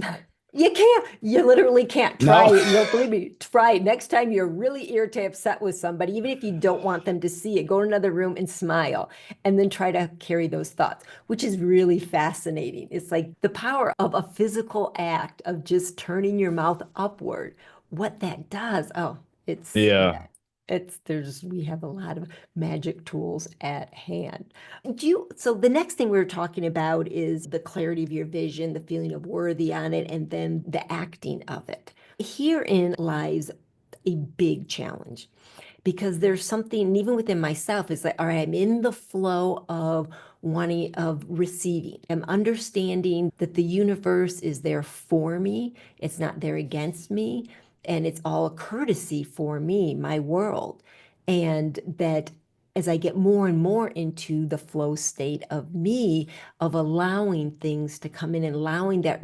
you can't. You literally can't. Try No. it. You'll believe me. Try it. Next time you're really irritated, upset with somebody, even if you don't want them to see it, go to another room and smile, and then try to carry those thoughts, which is really fascinating. It's like the power of a physical act of just turning your mouth upward. What that does. Oh, it's Yeah. yeah. We have a lot of magic tools at hand. So the next thing we were talking about is the clarity of your vision, the feeling of worthy on it, and then the acting of it. Herein lies a big challenge because there's something, even within myself, it's like, all right, I'm in the flow of of receiving. I'm understanding that the universe is there for me. It's not there against me. And it's all a courtesy for me, my world. And that as I get more and more into the flow state of me, of allowing things to come in and allowing that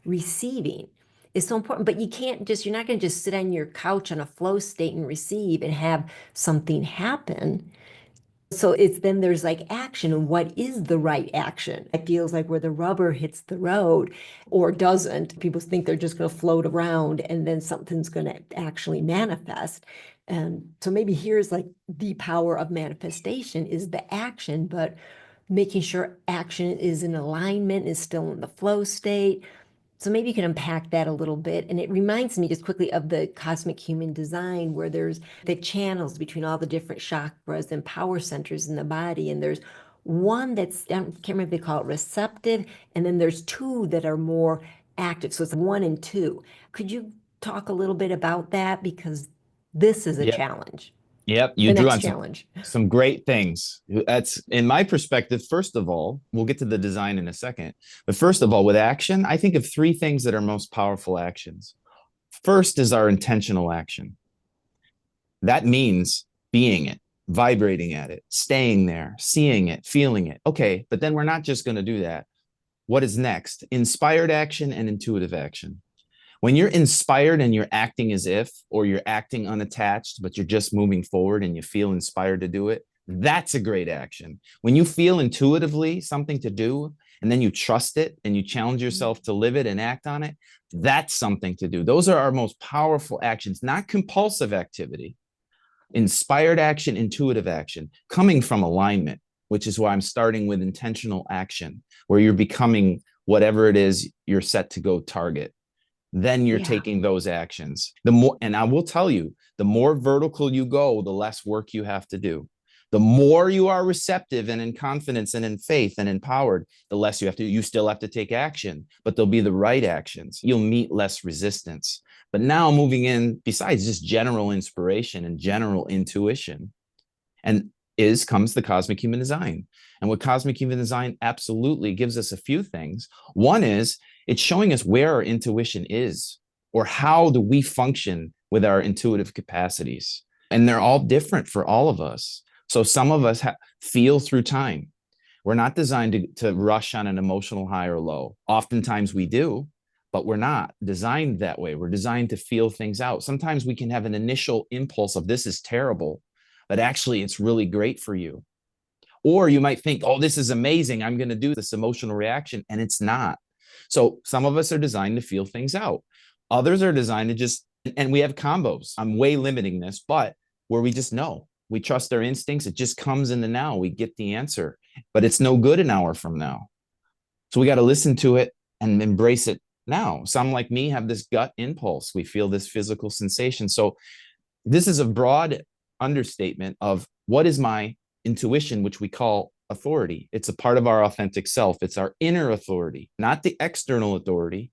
receiving is so important. But you're not going to just sit on your couch on a flow state and receive and have something happen. So then there's like action, and what is the right action? It feels like where the rubber hits the road or doesn't. People think they're just going to float around and then something's going to actually manifest. And so maybe here's like the power of manifestation is the action, but making sure action is in alignment, is still in the flow state. So maybe you can unpack that a little bit. And it reminds me just quickly of the cosmic human design, where there's the channels between all the different chakras and power centers in the body. And there's one that's, I can't remember if they call it receptive. And then there's two that are more active. So it's 1 and 2. Could you talk a little bit about that? Because this is a Yep. challenge, Yep. You the drew next on challenge. some great things. That's in my perspective. First of all, we'll get to the design in a second. But first of all, with action, I think of three things that are most powerful actions. First is our intentional action. That means being it, vibrating at it, staying there, seeing it, feeling it. Okay, but then we're not just going to do that. What is next? Inspired action and intuitive action. When you're inspired and you're acting as if, or you're acting unattached, but you're just moving forward and you feel inspired to do it, that's a great action. When you feel intuitively something to do, and then you trust it and you challenge yourself to live it and act on it, that's something to do. Those are our most powerful actions, not compulsive activity. Inspired action, intuitive action, coming from alignment, which is why I'm starting with intentional action, where you're becoming whatever it is you're set to go target. Then you're Yeah. taking those actions. The more, and I will tell you, the more vertical you go, the less work you have to do. The more you are receptive and in confidence and in faith and empowered, the less you have to. You still have to take action, but they'll be the right actions. You'll meet less resistance. But now moving in, besides just general inspiration and general intuition, and comes the cosmic human design. And what cosmic human design absolutely gives us a few things. One is it's showing us where our intuition is, or how do we function with our intuitive capacities. And they're all different for all of us. So some of us feel through time. We're not designed to rush on an emotional high or low. Oftentimes we do, but we're not designed that way. We're designed to feel things out. Sometimes we can have an initial impulse of this is terrible, but actually it's really great for you. Or you might think, oh, this is amazing. I'm going to do this emotional reaction. And it's not. So some of us are designed to feel things out. Others are designed to just, and we have combos. I'm way limiting this, but where we just know, we trust our instincts. It just comes in the now. We get the answer, but it's no good an hour from now. So we got to listen to it and embrace it now. Some like me have this gut impulse. We feel this physical sensation. So this is a broad understatement of what is my intuition, which we call authority. It's a part of our authentic self. It's our inner authority, not the external authority,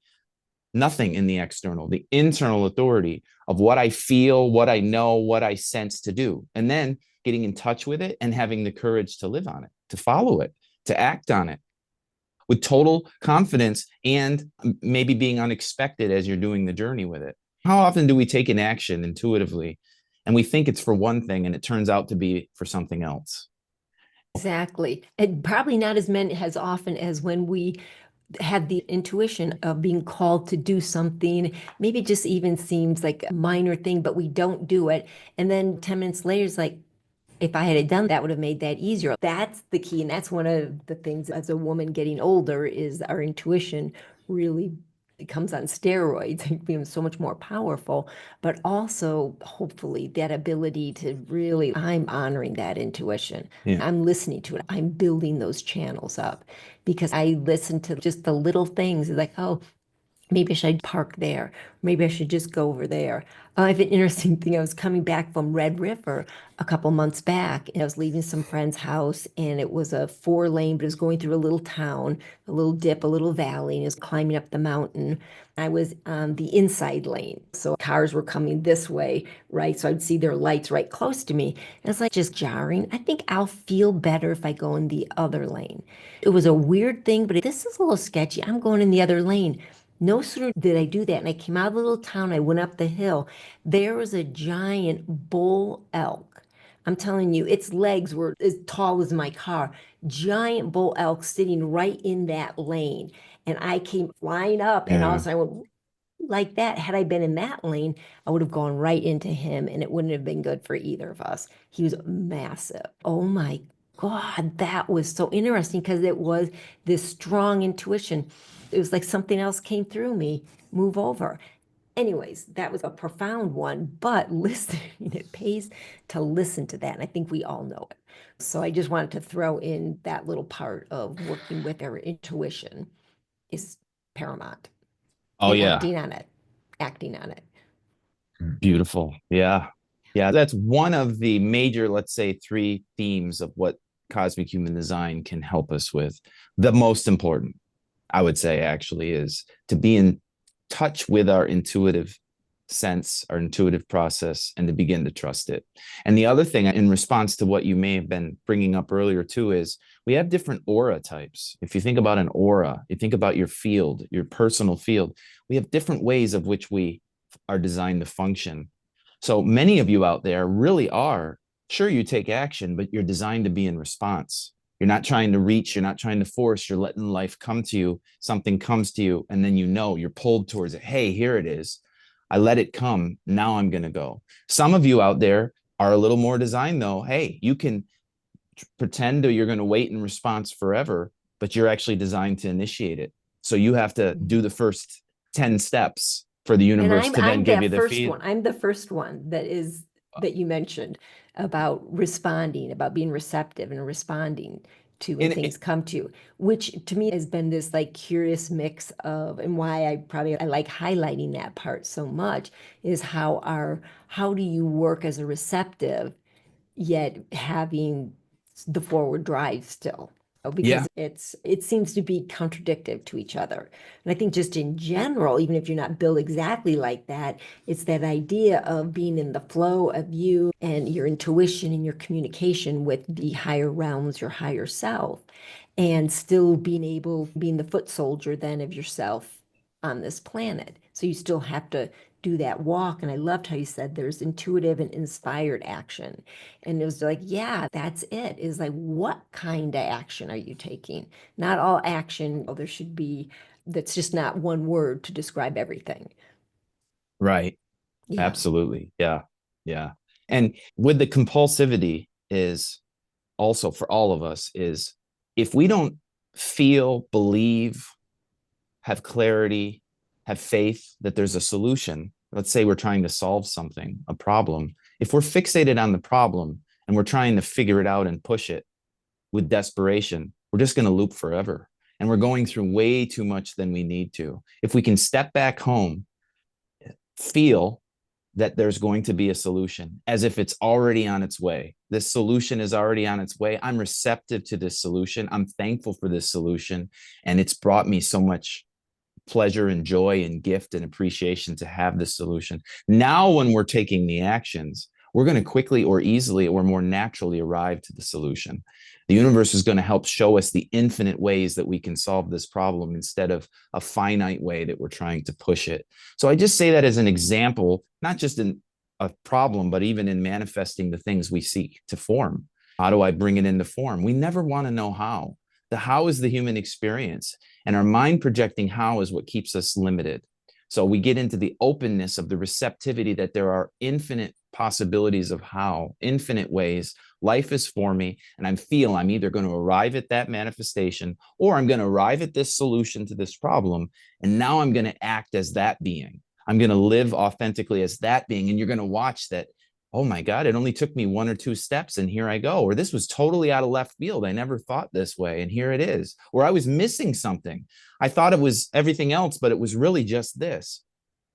nothing in the external, the internal authority of what I feel, what I know, what I sense to do. And then getting in touch with it and having the courage to live on it, to follow it, to act on it with total confidence and maybe being unexpected as you're doing the journey with it. How often do we take an action intuitively and we think it's for one thing and it turns out to be for something else? Exactly. And probably not as often as when we had the intuition of being called to do something. Maybe it just even seems like a minor thing, but we don't do it. And then 10 minutes later, it's like, if I had done that, would have made that easier. That's the key. And that's one of the things as a woman getting older is our intuition really becomes on steroids. It becomes so much more powerful, but also hopefully that ability to really, I'm honoring that intuition. Yeah. I'm listening to it. I'm building those channels up because I listen to just the little things like, oh, maybe I should park there. Maybe I should just go over there. I have an interesting thing. I was coming back from Red River a couple months back, and I was leaving some friend's house, and it was a 4-lane, but it was going through a little town, a little dip, a little valley, and it was climbing up the mountain. I was on the inside lane, so cars were coming this way, right? So I'd see their lights right close to me. And it's like, just jarring. I think I'll feel better if I go in the other lane. It was a weird thing, but this is a little sketchy. I'm going in the other lane. No sooner did I do that, and I came out of the little town, I went up the hill. There was a giant bull elk. I'm telling you, its legs were as tall as my car. Giant bull elk sitting right in that lane. And I came flying up, and all of a Yeah. sudden I went like that. Had I been in that lane, I would have gone right into him, and it wouldn't have been good for either of us. He was massive. Oh my God, that was so interesting because it was this strong intuition. It was like something else came through me, move over. Anyways, that was a profound one, but listening, it pays to listen to that. And I think we all know it. So I just wanted to throw in that little part of working with our intuition is paramount Oh, and yeah. acting on it. Beautiful. Yeah. Yeah. That's one of the major, let's say, three themes of what cosmic human design can help us with. The most important, I would say, actually, is to be in touch with our intuitive sense, our intuitive process, and to begin to trust it. And the other thing, in response to what you may have been bringing up earlier, too, is we have different aura types. If you think about an aura, you think about your field, your personal field, we have different ways of which we are designed to function. So many of you out there really are, sure, you take action, but you're designed to be in response. You're not trying to reach, you're not trying to force, you're letting life come to you. Something comes to you, and then you're pulled towards it. Hey, here it is. I let it come. Now I'm going to go. Some of you out there are a little more designed, though. Hey, you can pretend that you're going to wait in response forever, but you're actually designed to initiate it. So you have to do the first 10 steps for the And universe I'm to then I'm give you that the first feed. one. I'm the first one that you mentioned about responding, about being receptive and responding to when And things come to you, which to me has been this like curious mix of, and why I like highlighting that part so much is how do you work as a receptive yet having the forward drive still. yeah, Because it seems to be contradictory to each other. And I think just in general, even if you're not built exactly like that, it's that idea of being in the flow of you and your intuition and your communication with the higher realms, your higher self, and still being the foot soldier then of yourself on this planet. So you still have to do that walk. And I loved how you said there's intuitive and inspired action. And it was like, yeah, that's it. Is like, what kind of action are you taking? Not all action, there should be, that's just not one word to describe everything. right. Yeah. Absolutely. Yeah. Yeah. And with the compulsivity is also for all of us is if we don't feel, believe, have clarity, have faith that there's a solution. Let's say we're trying to solve something, a problem. If we're fixated on the problem and we're trying to figure it out and push it with desperation, we're just going to loop forever. And we're going through way too much than we need to. If we can step back home, feel that there's going to be a solution as if it's already on its way. This solution is already on its way. I'm receptive to this solution. I'm thankful for this solution. And it's brought me so much pleasure and joy and gift and appreciation to have this solution. Now, when we're taking the actions, we're going to quickly or easily or more naturally arrive to the solution. The universe is going to help show us the infinite ways that we can solve this problem instead of a finite way that we're trying to push it. So I just say that as an example, not just in a problem, but even in manifesting the things we seek to form. How do I bring it into form? We never want to know how. The how is the human experience, and our mind projecting how is what keeps us limited. So we get into the openness of the receptivity that there are infinite possibilities of how, infinite ways life is for me. And I'm either going to arrive at that manifestation or I'm going to arrive at this solution to this problem. And now I'm going to act as that being. I'm going to live authentically as that being. And you're going to watch that, oh my God, it only took me 1 or 2 steps and here I go. Or this was totally out of left field. I never thought this way. And here it is. Or I was missing something. I thought it was everything else, but it was really just this.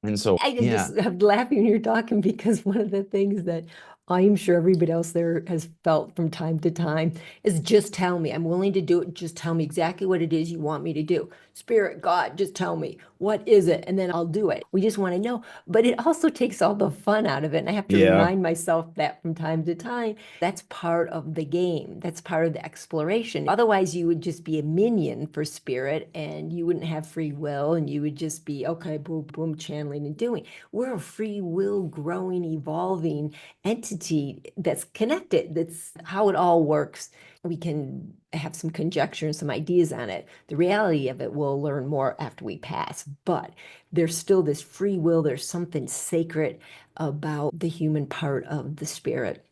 And so, yeah. I'm laughing when you're talking because one of the things that I'm sure everybody else there has felt from time to time is just tell me. I'm willing to do it. Just tell me exactly what it is you want me to do. Spirit, God, just tell me what is it, and then I'll do it. We just want to know. But it also takes all the fun out of it. And I have to Yeah. remind myself that from time to time. That's part of the game. That's part of the exploration. Otherwise, you would just be a minion for spirit and you wouldn't have free will and you would just be, okay, boom, boom, channeling and doing. We're a free will, growing, evolving entity that's connected. That's how it all works. We can have some conjecture and some ideas on it. The reality of it, we'll learn more after we pass, but there's still this free will. There's something sacred about the human part of the spirit.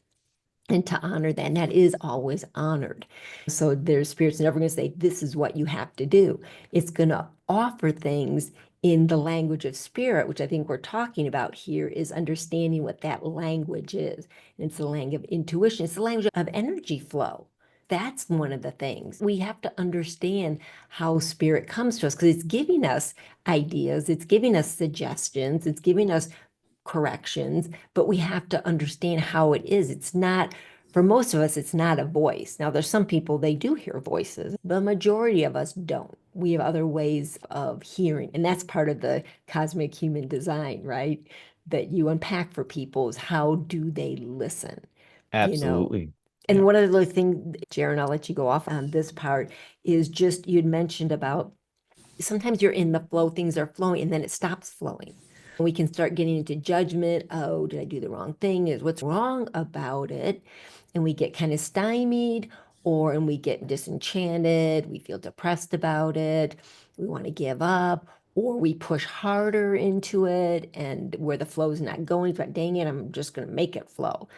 And to honor that, and that is always honored. So there's spirits never going to say, this is what you have to do. It's going to offer things in the language of spirit, which I think we're talking about here, is understanding what that language is. And it's the language of intuition. It's the language of energy flow. That's one of the things. We have to understand how spirit comes to us because it's giving us ideas, it's giving us suggestions, it's giving us corrections, but we have to understand how it is. It's not, for most of us, it's not a voice. Now, there's some people, they do hear voices. The majority of us don't. We have other ways of hearing, and that's part of the cosmic human design, right? That you unpack for people is how do they listen? Absolutely. And Yeah. one other thing, Jaron, I'll let you go off on this part, is just you'd mentioned about sometimes you're in the flow, things are flowing, and then it stops flowing. We can start getting into judgment. Oh, did I do the wrong thing? Is what's wrong about it? And we get kind of stymied, and we get disenchanted. We feel depressed about it. We want to give up, or we push harder into it, and where the flow is not going. But dang it, I'm just going to make it flow.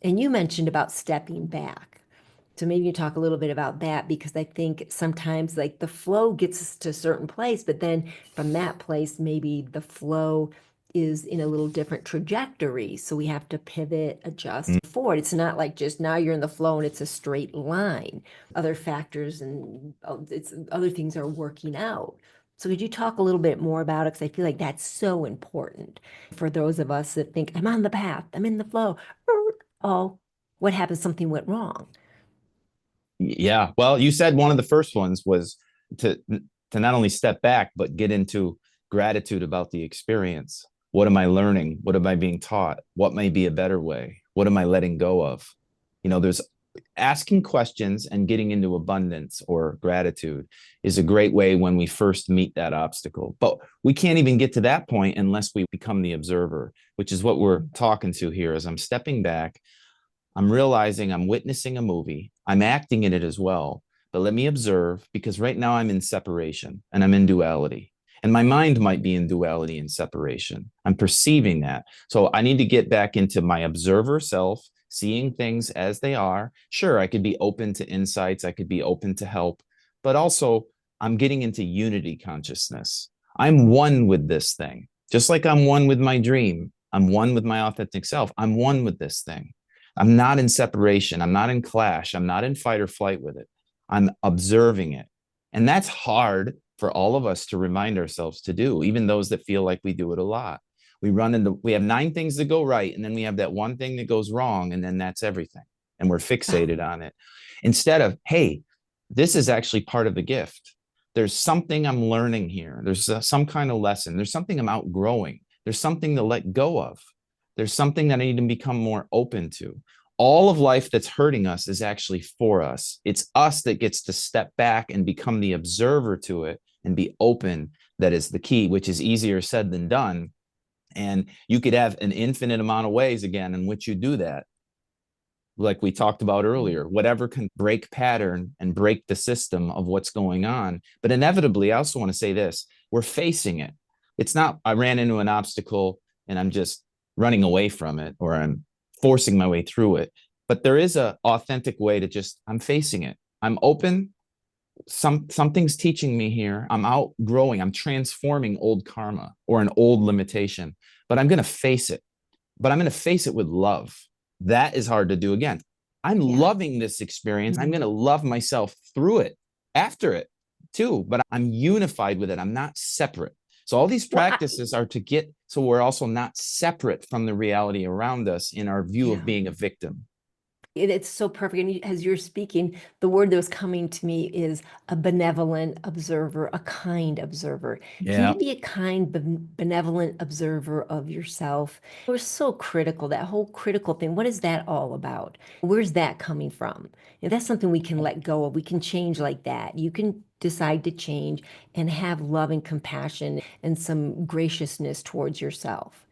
And you mentioned about stepping back. So maybe you talk a little bit about that because I think sometimes like the flow gets us to a certain place, but then from that place, maybe the flow is in a little different trajectory. So we have to pivot, adjust forward. It's not like just now you're in the flow and it's a straight line. Other factors and other things are working out. So could you talk a little bit more about it? Because I feel like that's so important for those of us that think I'm on the path, I'm in the flow. Oh, what happened? Something went wrong. Yeah. Well, you said one of the first ones was to not only step back, but get into gratitude about the experience. What am I learning? What am I being taught? What may be a better way? What am I letting go of? There's asking questions and getting into abundance or gratitude is a great way when we first meet that obstacle. But we can't even get to that point unless we become the observer, which is what we're talking to here as I'm stepping back. I'm realizing I'm witnessing a movie. I'm acting in it as well. But let me observe because right now I'm in separation and I'm in duality. And my mind might be in duality and separation. I'm perceiving that. So I need to get back into my observer self, seeing things as they are. Sure, I could be open to insights. I could be open to help, but also I'm getting into unity consciousness. I'm one with this thing. Just like I'm one with my dream, I'm one with my authentic self. I'm one with this thing. I'm not in separation. I'm not in clash. I'm not in fight or flight with it. I'm observing it. And that's hard for all of us to remind ourselves to do, even those that feel like we do it a lot. We have 9 things that go right, and then we have that one thing that goes wrong, and then that's everything. And we're fixated on it. Instead of, hey, this is actually part of the gift. There's something I'm learning here. There's some kind of lesson. There's something I'm outgrowing. There's something to let go of. There's something that I need to become more open to. All of life that's hurting us is actually for us. It's us that gets to step back and become the observer to it and be open. That is the key, which is easier said than done. And you could have an infinite amount of ways, again, in which you do that. Like we talked about earlier, whatever can break pattern and break the system of what's going on. But inevitably, I also want to say this, we're facing it. It's not, I ran into an obstacle and I'm just running away from it, or I'm forcing my way through it. But there is a authentic way to just, I'm facing it. I'm open. Something's teaching me here. I'm outgrowing, I'm transforming old karma or an old limitation, but I'm going to face it. But I'm going to face it with love. That is hard to do. Again, I'm loving this experience. I'm going to love myself through it, after it too, but I'm unified with it. I'm not separate. So all these practices are to get, so we're also not separate from the reality around us in our view of being a victim. It's so perfect. And as you're speaking, the word that was coming to me is a benevolent observer, a kind observer. Can you be a kind, benevolent observer of yourself? We're so critical, that whole critical thing. What is that all about? Where's that coming from? And that's something we can let go of. We can change like that. You can decide to change and have love and compassion and some graciousness towards yourself.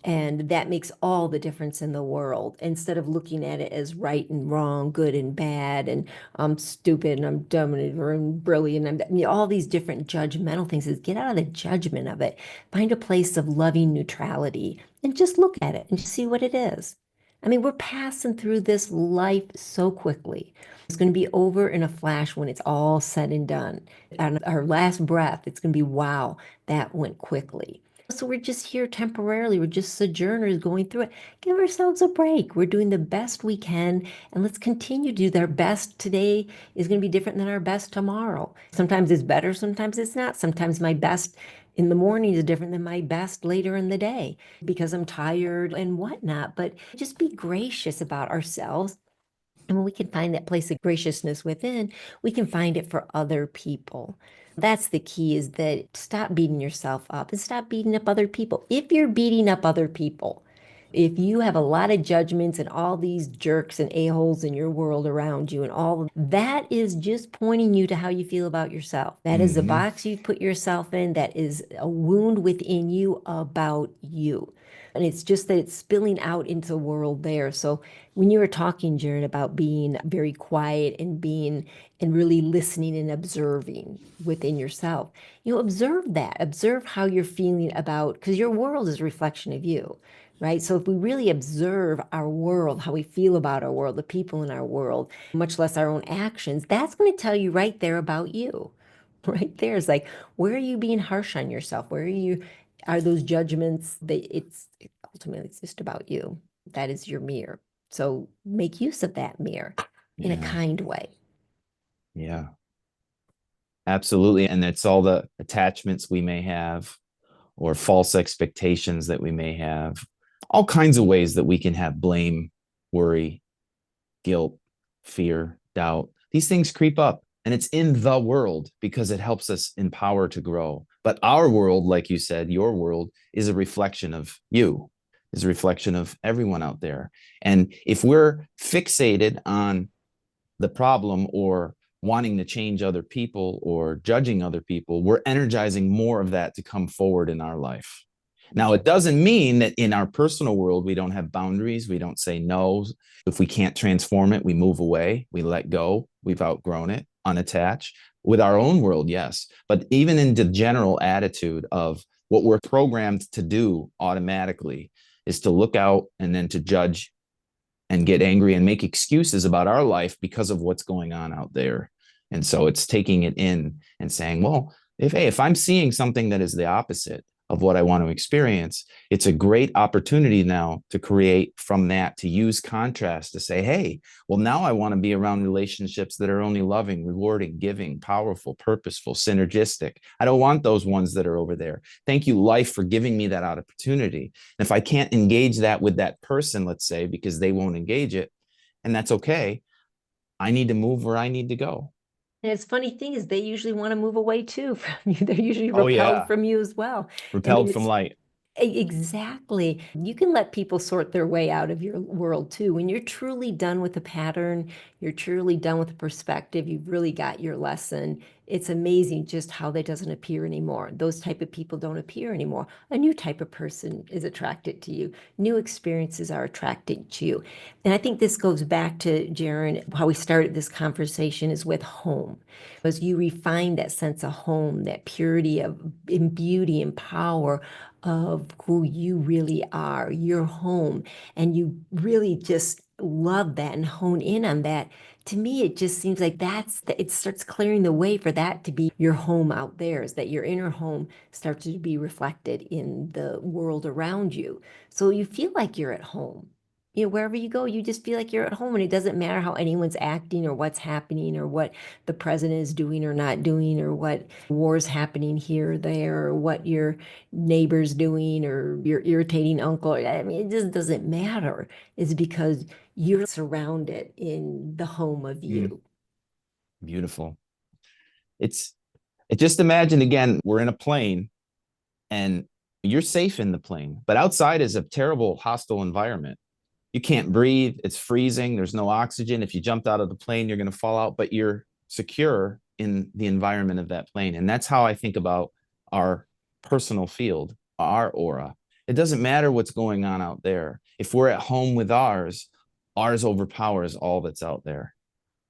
And that makes all the difference in the world. Instead of looking at it as right and wrong, good and bad, and I'm stupid and I'm dumb and I'm brilliant, and all these different judgmental things, is get out of the judgment of it. Find a place of loving neutrality and just look at it and see what it is. I mean, we're passing through this life so quickly. It's going to be over in a flash when it's all said and done. On our last breath, it's going to be, wow, that went quickly. So we're just here temporarily. We're just sojourners going through it. Give ourselves a break. We're doing the best we can, and let's continue to do our best. Today is going to be different than our best tomorrow. Sometimes it's better, sometimes it's not. Sometimes my best in the morning is different than my best later in the day because I'm tired and whatnot. But just be gracious about ourselves. And when we can find that place of graciousness within, we can find it for other people. That's the key, is that stop beating yourself up and stop beating up other people. If you're beating up other people, if you have a lot of judgments and all these jerks and a-holes in your world around you and all of that, is just pointing you to how you feel about yourself. That is a box you've put yourself in. That is a wound within you about you. And it's just that it's spilling out into the world there. So when you were talking, Jaron, about being very quiet and being and really listening and observing within yourself, observe that. Observe how you're feeling about, because your world is a reflection of you, right? So if we really observe our world, how we feel about our world, the people in our world, much less our own actions, that's going to tell you right there about you. Right there is like, where are you being harsh on yourself? Where are those judgments? It's ultimately, it's just about you. That is your mirror. So make use of that mirror in a kind way. Yeah, absolutely. And it's all the attachments we may have or false expectations that we may have, all kinds of ways that we can have blame, worry, guilt, fear, doubt. These things creep up, and it's in the world because it helps us in power to grow. But our world, like you said, your world is a reflection of you, is a reflection of everyone out there. And if we're fixated on the problem or wanting to change other people or judging other people, we're energizing more of that to come forward in our life. Now, it doesn't mean that in our personal world, we don't have boundaries. We don't say no. If we can't transform it, we move away, we let go, we've outgrown it, unattached. With our own world, yes. But even in the general attitude of what we're programmed to do automatically is to look out and then to judge and get angry and make excuses about our life because of what's going on out there. And so it's taking it in and saying, well, if I'm seeing something that is the opposite of what I want to experience, it's a great opportunity now to create from that, to use contrast to say, hey, well, now I want to be around relationships that are only loving, rewarding, giving, powerful, purposeful, synergistic. I don't want those ones that are over there. Thank you, life, for giving me that opportunity. And if I can't engage that with that person, let's say, because they won't engage it, and that's okay, I need to move where I need to go. And it's funny thing is they usually want to move away too from you. They're usually Oh, repelled yeah. from you as well. I mean, Repelled from it's light. exactly. You can let people sort their way out of your world too. When you're truly done with the pattern, you're truly done with the perspective, you've really got your lesson. It's amazing just how that doesn't appear anymore. Those type of people don't appear anymore. A new type of person is attracted to you. New experiences are attracted to you. And I think this goes back to Jaron, how we started this conversation is with home. As you refine that sense of home, that purity of in beauty and power of who you really are, your home, and you really just love that and hone in on that. To me, it just seems like it starts clearing the way for that to be your home out there, is that your inner home starts to be reflected in the world around you. So you feel like you're at home. You know, wherever you go, you just feel like you're at home, and it doesn't matter how anyone's acting or what's happening or what the president is doing or not doing or what wars happening here or there or what your neighbor's doing or your irritating uncle. I mean, it just doesn't matter. It's because you're surrounded in the home of Mm, you. beautiful. It's it just imagine again, we're in a plane and you're safe in the plane, but outside is a terrible hostile environment. You can't breathe, it's freezing, there's no oxygen. If you jumped out of the plane, you're going to fall out, but you're secure in the environment of that plane. And that's how I think about our personal field, our aura. It doesn't matter what's going on out there. If we're at home with ours overpowers all that's out there.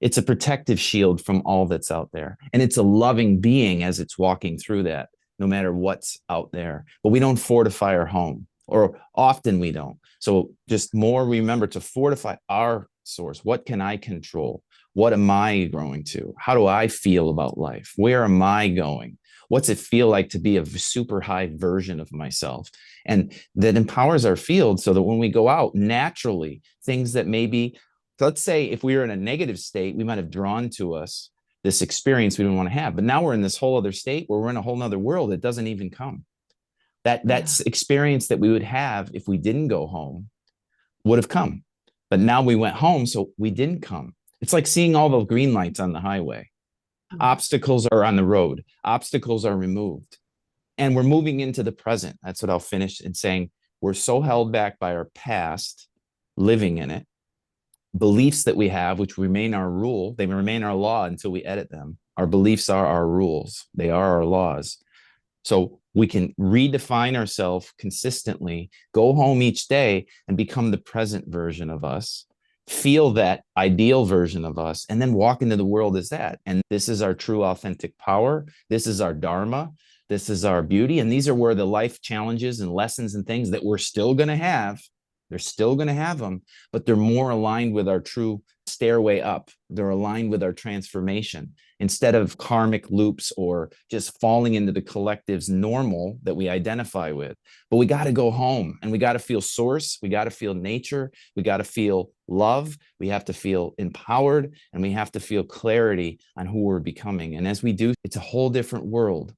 It's a protective shield from all that's out there. And it's a loving being as it's walking through that, no matter what's out there. But we don't fortify our home, or often we don't. So just more remember to fortify our source. What can I control? What am I growing to? How do I feel about life? Where am I going? What's it feel like to be a super high version of myself? And that empowers our field so that when we go out, naturally, things that maybe, let's say if we were in a negative state, we might have drawn to us this experience we didn't want to have. But now we're in this whole other state where we're in a whole other world that doesn't even come. That's Yeah. experience that we would have if we didn't go home would have come. But now we went home, so we didn't come. It's like seeing all the green lights on the highway. Obstacles are on the road, obstacles are removed. And we're moving into the present. That's what I'll finish in saying. We're so held back by our past, living in it, beliefs that we have, which remain our rule, they remain our law until we edit them. Our beliefs are our rules, they are our laws. So we can redefine ourselves consistently, go home each day and become the present version of us, feel that ideal version of us, and then walk into the world as that. And this is our true authentic power. This is our dharma. This is our beauty. And these are where the life challenges and lessons and things that we're still going to have, they're still going to have them, but they're more aligned with our true stairway up. They're aligned with our transformation instead of karmic loops or just falling into the collective's normal that we identify with. But we got to go home and we got to feel source. We got to feel nature. We got to feel love. We have to feel empowered, and we have to feel clarity on who we're becoming. And as we do, it's a whole different world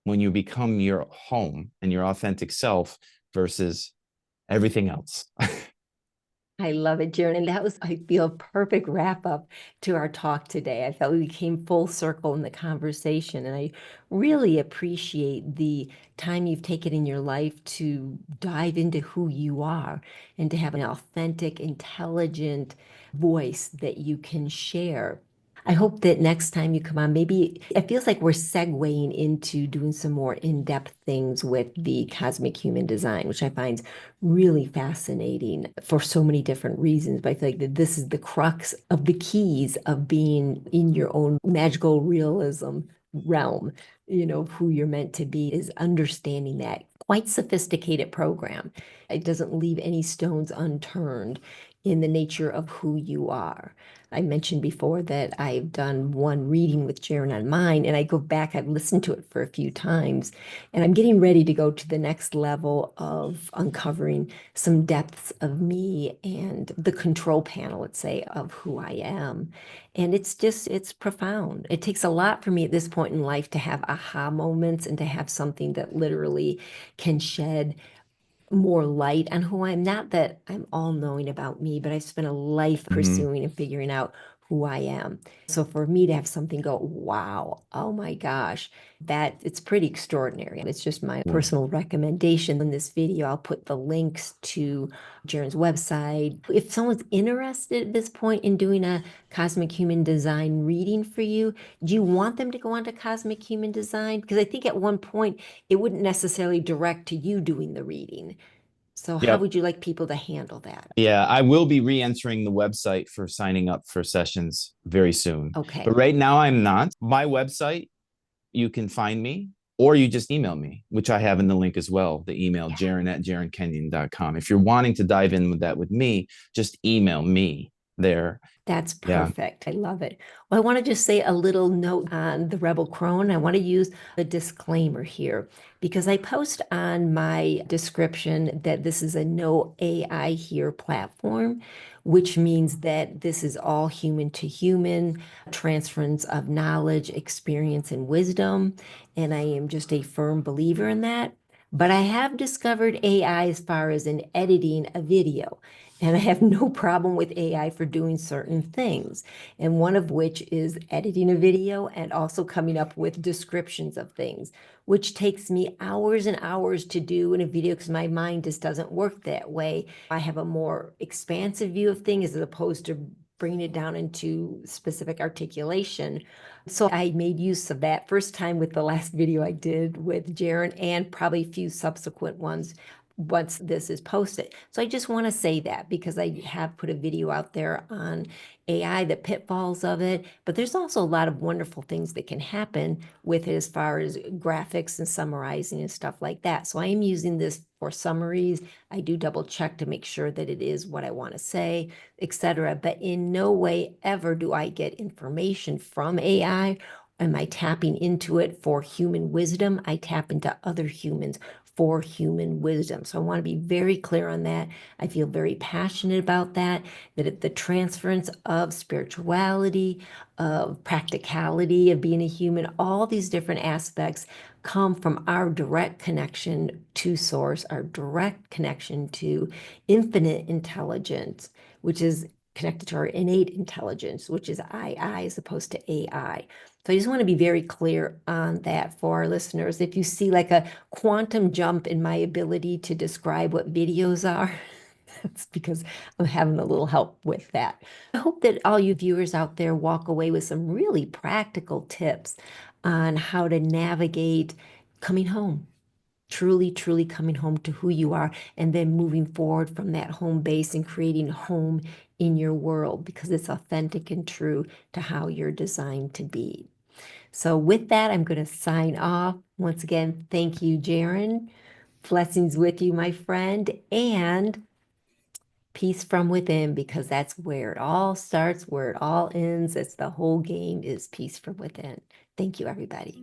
when you become your home and your authentic self versus everything else. I love it, Jaron. And that was, I feel, a perfect wrap up to our talk today. I felt we came full circle in the conversation. And I really appreciate the time you've taken in your life to dive into who you are and to have an authentic, intelligent voice that you can share. I hope that next time you come on, maybe it feels like we're segueing into doing some more in-depth things with the cosmic human design, which I find really fascinating for so many different reasons. But I feel like that this is the crux of the keys of being in your own magical realism realm, you know, who you're meant to be is understanding that quite sophisticated program. It doesn't leave any stones unturned in the nature of who you are. I mentioned before that I've done one reading with Jaron on mine, and I go back, I've listened to it for a few times, and I'm getting ready to go to the next level of uncovering some depths of me and the control panel, let's say, of who I am. And it's profound. It takes a lot for me at this point in life to have aha moments and to have something that literally can shed more light on who I'm. Not that I'm all knowing about me, but I've spent a life pursuing and figuring out who I am. So for me to have something go, wow, oh my gosh, that it's pretty extraordinary. It's just my personal recommendation. In this video, I'll put the links to Jaren's website. If someone's interested at this point in doing a Cosmic Human Design reading for you, do you want them to go on to Cosmic Human Design? Because I think at one point it wouldn't necessarily direct to you doing the reading. So how Yep. would you like people to handle that? Yeah, I will be re-entering the website for signing up for sessions very soon. Okay. But right now I'm not. My website, you can find me, or you just email me, which I have in the link as well. The email, Jarin@jarinkenyon.com. If you're wanting to dive in with that with me, just email me there. That's Yeah. perfect. I love it. Well, I want to just say a little note on the Rebel Crone. I want to use a disclaimer here because I post on my description that this is a no AI here platform, which means that this is all human to human transference of knowledge, experience, and wisdom. And I am just a firm believer in that. But I have discovered AI as far as in editing a video. And I have no problem with AI for doing certain things. And one of which is editing a video and also coming up with descriptions of things, which takes me hours and hours to do in a video because my mind just doesn't work that way. I have a more expansive view of things as opposed to bringing it down into specific articulation. So I made use of that first time with the last video I did with Jaron and probably a few subsequent ones once this is posted. So I just want to say that because I have put a video out there on AI, the pitfalls of it, but there's also a lot of wonderful things that can happen with it as far as graphics and summarizing and stuff like that. So I am using this for summaries. I do double check to make sure that it is what I want to say, etc. But in no way ever do I get information from AI. Am I tapping into it for human wisdom? I tap into other humans for human wisdom. So I want to be very clear on that. I feel very passionate about that, that the transference of spirituality, of practicality, of being a human, all these different aspects come from our direct connection to source, our direct connection to infinite intelligence, which is connected to our innate intelligence, which is I as opposed to AI. So I just want to be very clear on that for our listeners. If you see like a quantum jump in my ability to describe what videos are, that's because I'm having a little help with that. I hope that all you viewers out there walk away with some really practical tips on how to navigate coming home. Truly, truly coming home to who you are and then moving forward from that home base and creating home in your world because it's authentic and true to how you're designed to be. So with that, I'm going to sign off. Once again, thank you, Jaron. Blessings with you, my friend, and peace from within, because that's where it all starts, where it all ends. It's the whole game is peace from within. Thank you, everybody.